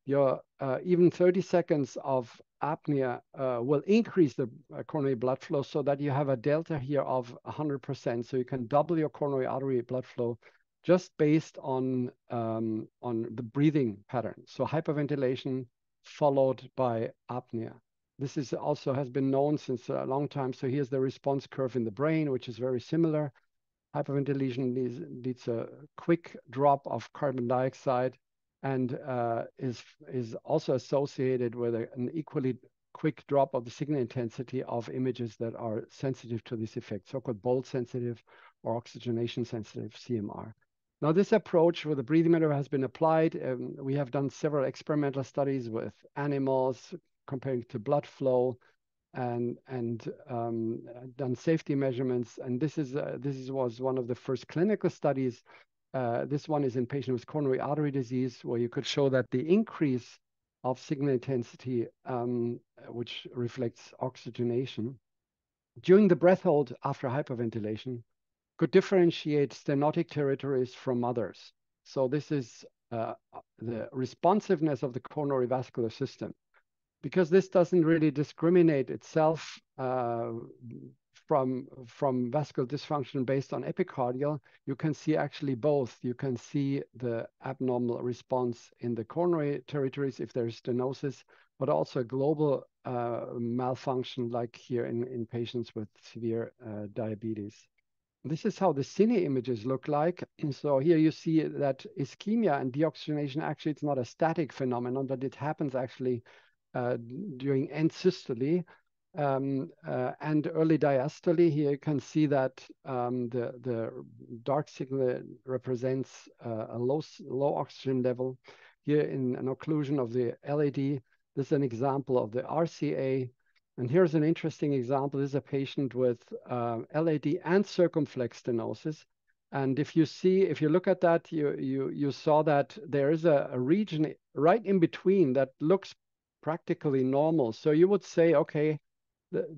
your even 30 seconds of apnea will increase the coronary blood flow so that you have a delta here of 100%. So you can double your coronary artery blood flow just based on the breathing pattern. So hyperventilation followed by apnea. This is also has been known since a long time. So here's the response curve in the brain, which is very similar. Hyperventilation leads a quick drop of carbon dioxide and is also associated with an equally quick drop of the signal intensity of images that are sensitive to this effect, so-called bold sensitive or oxygenation sensitive CMR. Now, this approach with the breathing maneuver has been applied. We have done several experimental studies with animals comparing to blood flow, and done safety measurements. And this was one of the first clinical studies. This one is in patients with coronary artery disease, where you could show that the increase of signal intensity, which reflects oxygenation, during the breath hold after hyperventilation, could differentiate stenotic territories from others. So this is the responsiveness of the coronary vascular system. Because this doesn't really discriminate itself from vascular dysfunction based on epicardial, you can see actually both. You can see the abnormal response in the coronary territories if there's stenosis, but also global malfunction like here in patients with severe diabetes. This is how the cine images look like. And so here you see that ischemia and deoxygenation, actually it's not a static phenomenon, but it happens actually during end systole and early diastole. Here you can see that the dark signal represents a low oxygen level. Here in an occlusion of the LAD, this is an example of the RCA. And here's an interesting example. This is a patient with LAD and circumflex stenosis. And if you look at that, you saw that there is a region right in between that looks practically normal. So you would say, okay,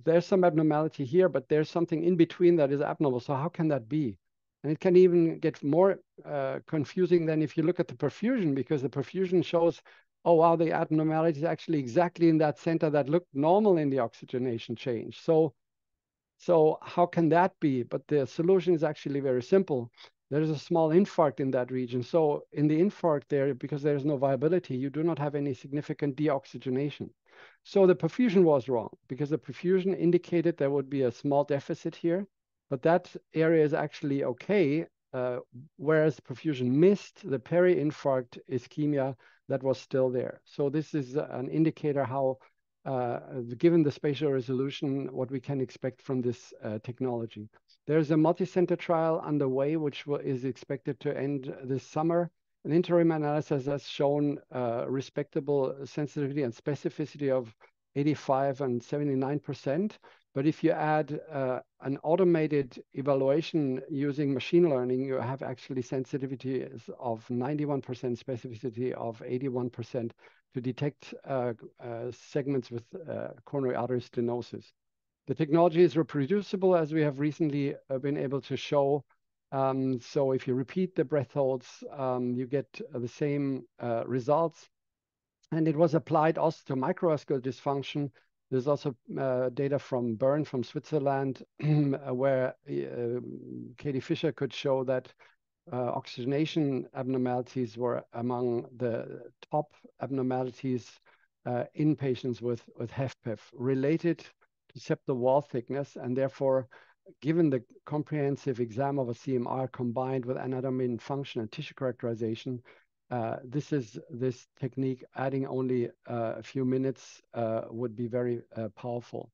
there's some abnormality here, but there's something in between that is abnormal. So how can that be? And it can even get more confusing than if you look at the perfusion, because the perfusion shows, oh, wow, the abnormality is actually exactly in that center that looked normal in the oxygenation change. So how can that be? But the solution is actually very simple. There's a small infarct in that region. So in the infarct there, because there's no viability, you do not have any significant deoxygenation. So the perfusion was wrong because the perfusion indicated there would be a small deficit here, but that area is actually okay, whereas perfusion missed the peri-infarct ischemia that was still there. So this is an indicator how, given the spatial resolution, what we can expect from this technology. There's a multi-center trial underway, which is expected to end this summer. An interim analysis has shown respectable sensitivity and specificity of 85 and 79%. But if you add an automated evaluation using machine learning, you have actually sensitivity of 91%, specificity of 81% to detect segments with coronary artery stenosis. The technology is reproducible, as we have recently been able to show. So if you repeat the breath holds, you get the same results. And it was applied also to microvascular dysfunction. There's also data from Bern from Switzerland, where Katie Fisher could show that oxygenation abnormalities were among the top abnormalities in patients with HFpEF related to septal wall thickness, and therefore, given the comprehensive exam of a CMR combined with anatomy and function and tissue characterization, this technique, adding only a few minutes, would be very powerful.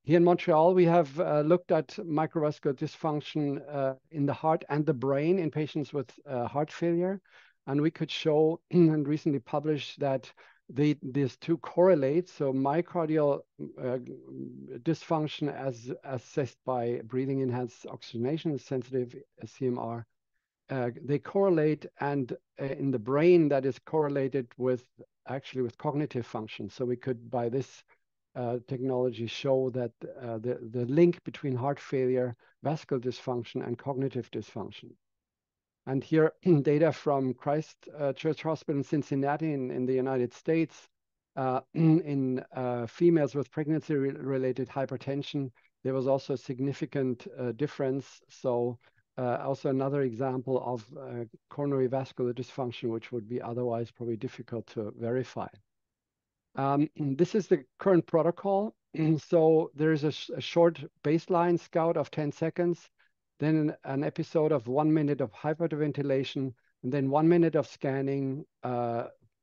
Here in Montreal, we have looked at microvascular dysfunction in the heart and the brain in patients with heart failure. And we could show and recently published that these two correlate. So myocardial dysfunction as assessed by breathing enhanced oxygenation sensitive CMR, they correlate, and in the brain that is correlated with actually with cognitive function. So we could, by this technology, show that the link between heart failure, vascular dysfunction, and cognitive dysfunction. And here, data from Christ Church Hospital in Cincinnati in the United States, in females with pregnancy-related hypertension, there was also a significant difference. So also another example of coronary vascular dysfunction, which would be otherwise probably difficult to verify. This is the current protocol. So there is a short baseline scout of 10 seconds, then an episode of 1 minute of hyperventilation, and then 1 minute of scanning,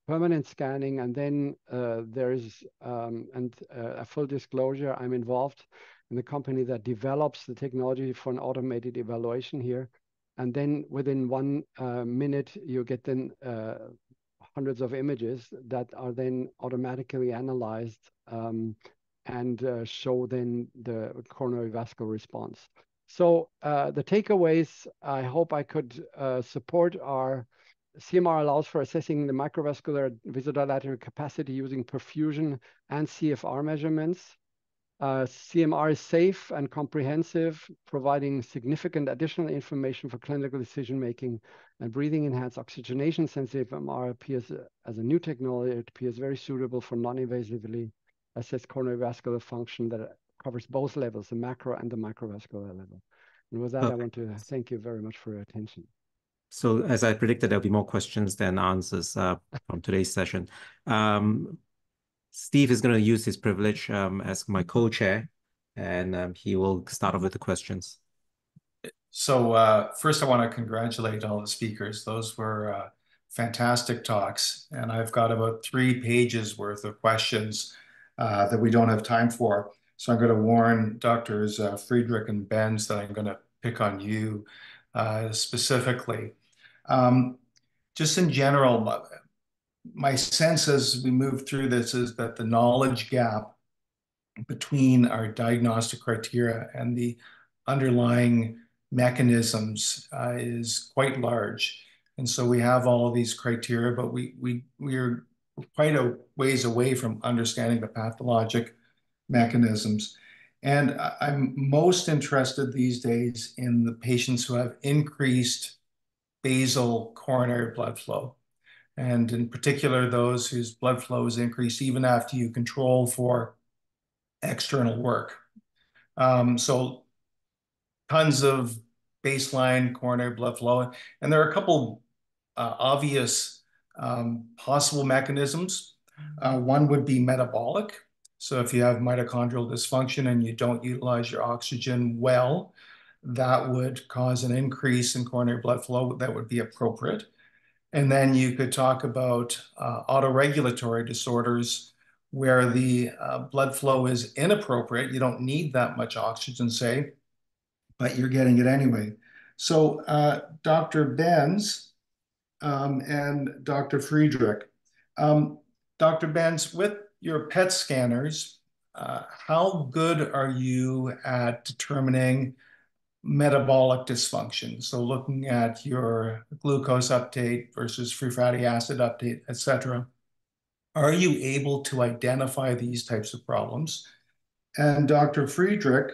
permanent scanning, and then there is a full disclosure. I'm involved in the company that develops the technology for an automated evaluation here. And then within 1 minute, you get then hundreds of images that are then automatically analyzed and show then the coronary vascular response. So the takeaways, I hope I could support, are CMR allows for assessing the microvascular vasodilator capacity using perfusion and CFR measurements. CMR is safe and comprehensive, providing significant additional information for clinical decision-making, and breathing enhanced oxygenation sensitive MR appears as a new technology. It appears very suitable for non-invasively assessed coronary vascular function that covers both levels, the macro and the microvascular level. And with that, I want to thank you very much for your attention. So as I predicted, there'll be more questions than answers from today's session. Steve is going to use his privilege as my co-chair, and he will start off with the questions. So first, I want to congratulate all the speakers. Those were fantastic talks, and I've got about 3 pages worth of questions that we don't have time for. So I'm going to warn Doctors Friedrich and Benz that I'm going to pick on you specifically. Just in general, my sense as we move through this is that the knowledge gap between our diagnostic criteria and the underlying mechanisms is quite large. And so we have all of these criteria, but we're quite a ways away from understanding the pathologic mechanisms. And I'm most interested these days in the patients who have increased basal coronary blood flow, and in particular those whose blood flow is increased even after you control for external work. So tons of baseline coronary blood flow, and there are a couple obvious possible mechanisms. One would be metabolic. So if you have mitochondrial dysfunction and you don't utilize your oxygen well, that would cause an increase in coronary blood flow that would be appropriate. And then you could talk about autoregulatory disorders where the blood flow is inappropriate. You don't need that much oxygen, say, but you're getting it anyway. So Dr. Benz and Dr. Friedrich, Dr. Benz, with your PET scanners, how good are you at determining metabolic dysfunction? So looking at your glucose uptake versus free fatty acid uptake, et cetera. Are you able to identify these types of problems? And Dr. Friedrich,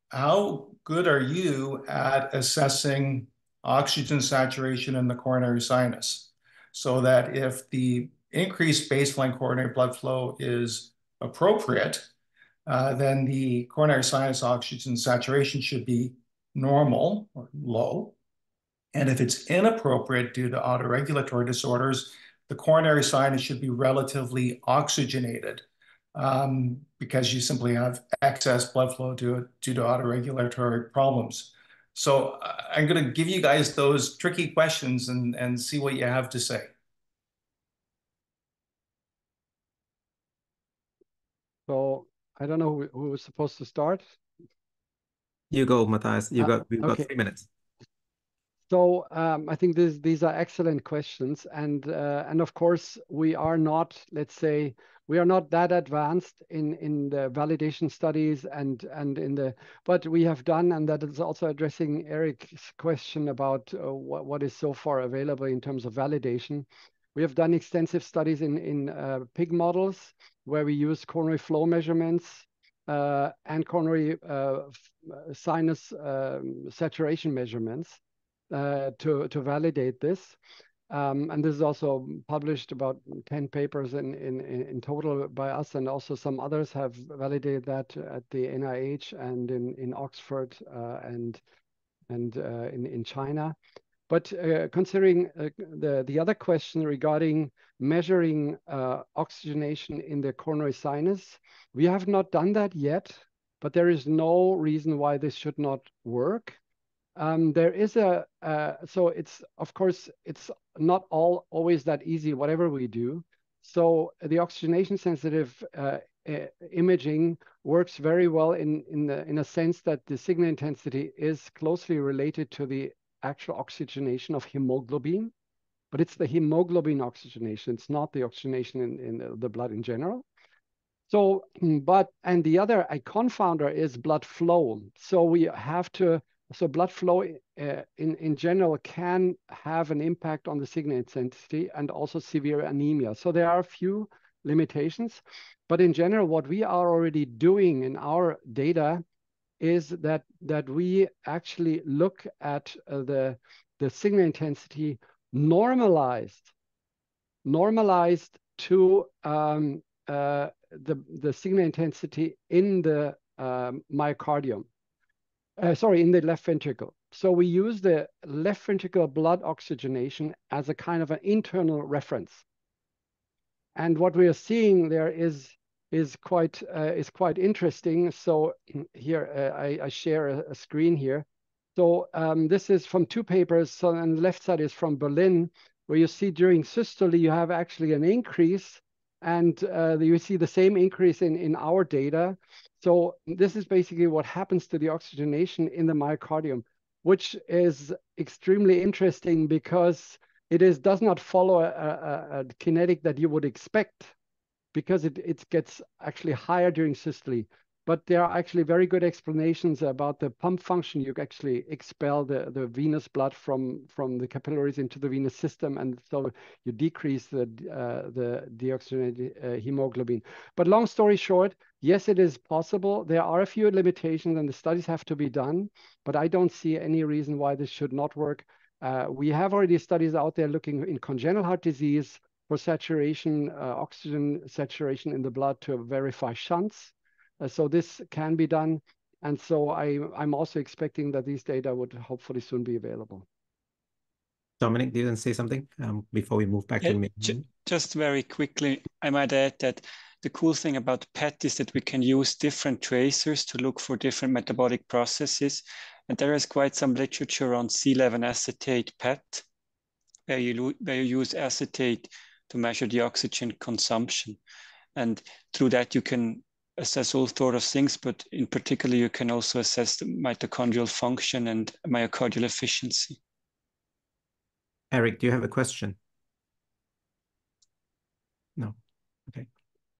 how good are you at assessing oxygen saturation in the coronary sinus, so that if the increased baseline coronary blood flow is appropriate, then the coronary sinus oxygen saturation should be normal or low. And if it's inappropriate due to autoregulatory disorders, the coronary sinus should be relatively oxygenated, because you simply have excess blood flow due to autoregulatory problems. So I'm going to give you guys those tricky questions and see what you have to say. So I don't know who was supposed to start. You go, Matthias. We've got 3 minutes. So I think these are excellent questions, and of course we are not, let's say, we are not that advanced in the validation studies and in the, but we have done, and that is also addressing Eric's question about what is so far available in terms of validation. We have done extensive studies in pig models where we use coronary flow measurements and coronary sinus saturation measurements to validate this. And this is also published, about 10 papers in total by us, and also some others have validated that at the NIH and in Oxford and in China. But considering the other question regarding measuring oxygenation in the coronary sinus, we have not done that yet, but there is no reason why this should not work. There is so it's, of course, it's not always that easy, whatever we do. So the oxygenation sensitive imaging works very well in a sense that the signal intensity is closely related to the actual oxygenation of hemoglobin, but it's the hemoglobin oxygenation. It's not the oxygenation in the blood in general. So, and the other confounder is blood flow. So we have to, so blood flow in general can have an impact on the signal intensity and also severe anemia. So there are a few limitations, but in general, what we are already doing in our data is that we actually look at the signal intensity normalized to the signal intensity in the myocardium. Sorry, in the left ventricle. So we use the left ventricular blood oxygenation as a kind of an internal reference. And what we are seeing there is quite interesting. So here I share a screen here. So this is from 2 papers. So on the left side is from Berlin, where you see during systole you have actually an increase, and you see the same increase in our data. So this is basically what happens to the oxygenation in the myocardium, which is extremely interesting because it does not follow a kinetic that you would expect, because it gets actually higher during systole. But there are actually very good explanations about the pump function. You actually expel the venous blood from the capillaries into the venous system, and so you decrease the deoxygenated hemoglobin. But long story short, yes, it is possible. There are a few limitations, and the studies have to be done. But I don't see any reason why this should not work. We have already studies out there looking in congenital heart disease for saturation, oxygen saturation in the blood to verify shunts. So this can be done. And so I'm also expecting that these data would hopefully soon be available. Dominik, do you want to say something before we move back to me? Just very quickly, I might add that the cool thing about PET is that we can use different tracers to look for different metabolic processes. And there is quite some literature on C11 acetate PET, where you use acetate to measure the oxygen consumption. And through that, you can assess all sort of things, but in particular, you can also assess the mitochondrial function and myocardial efficiency. Eric, do you have a question? No. Okay.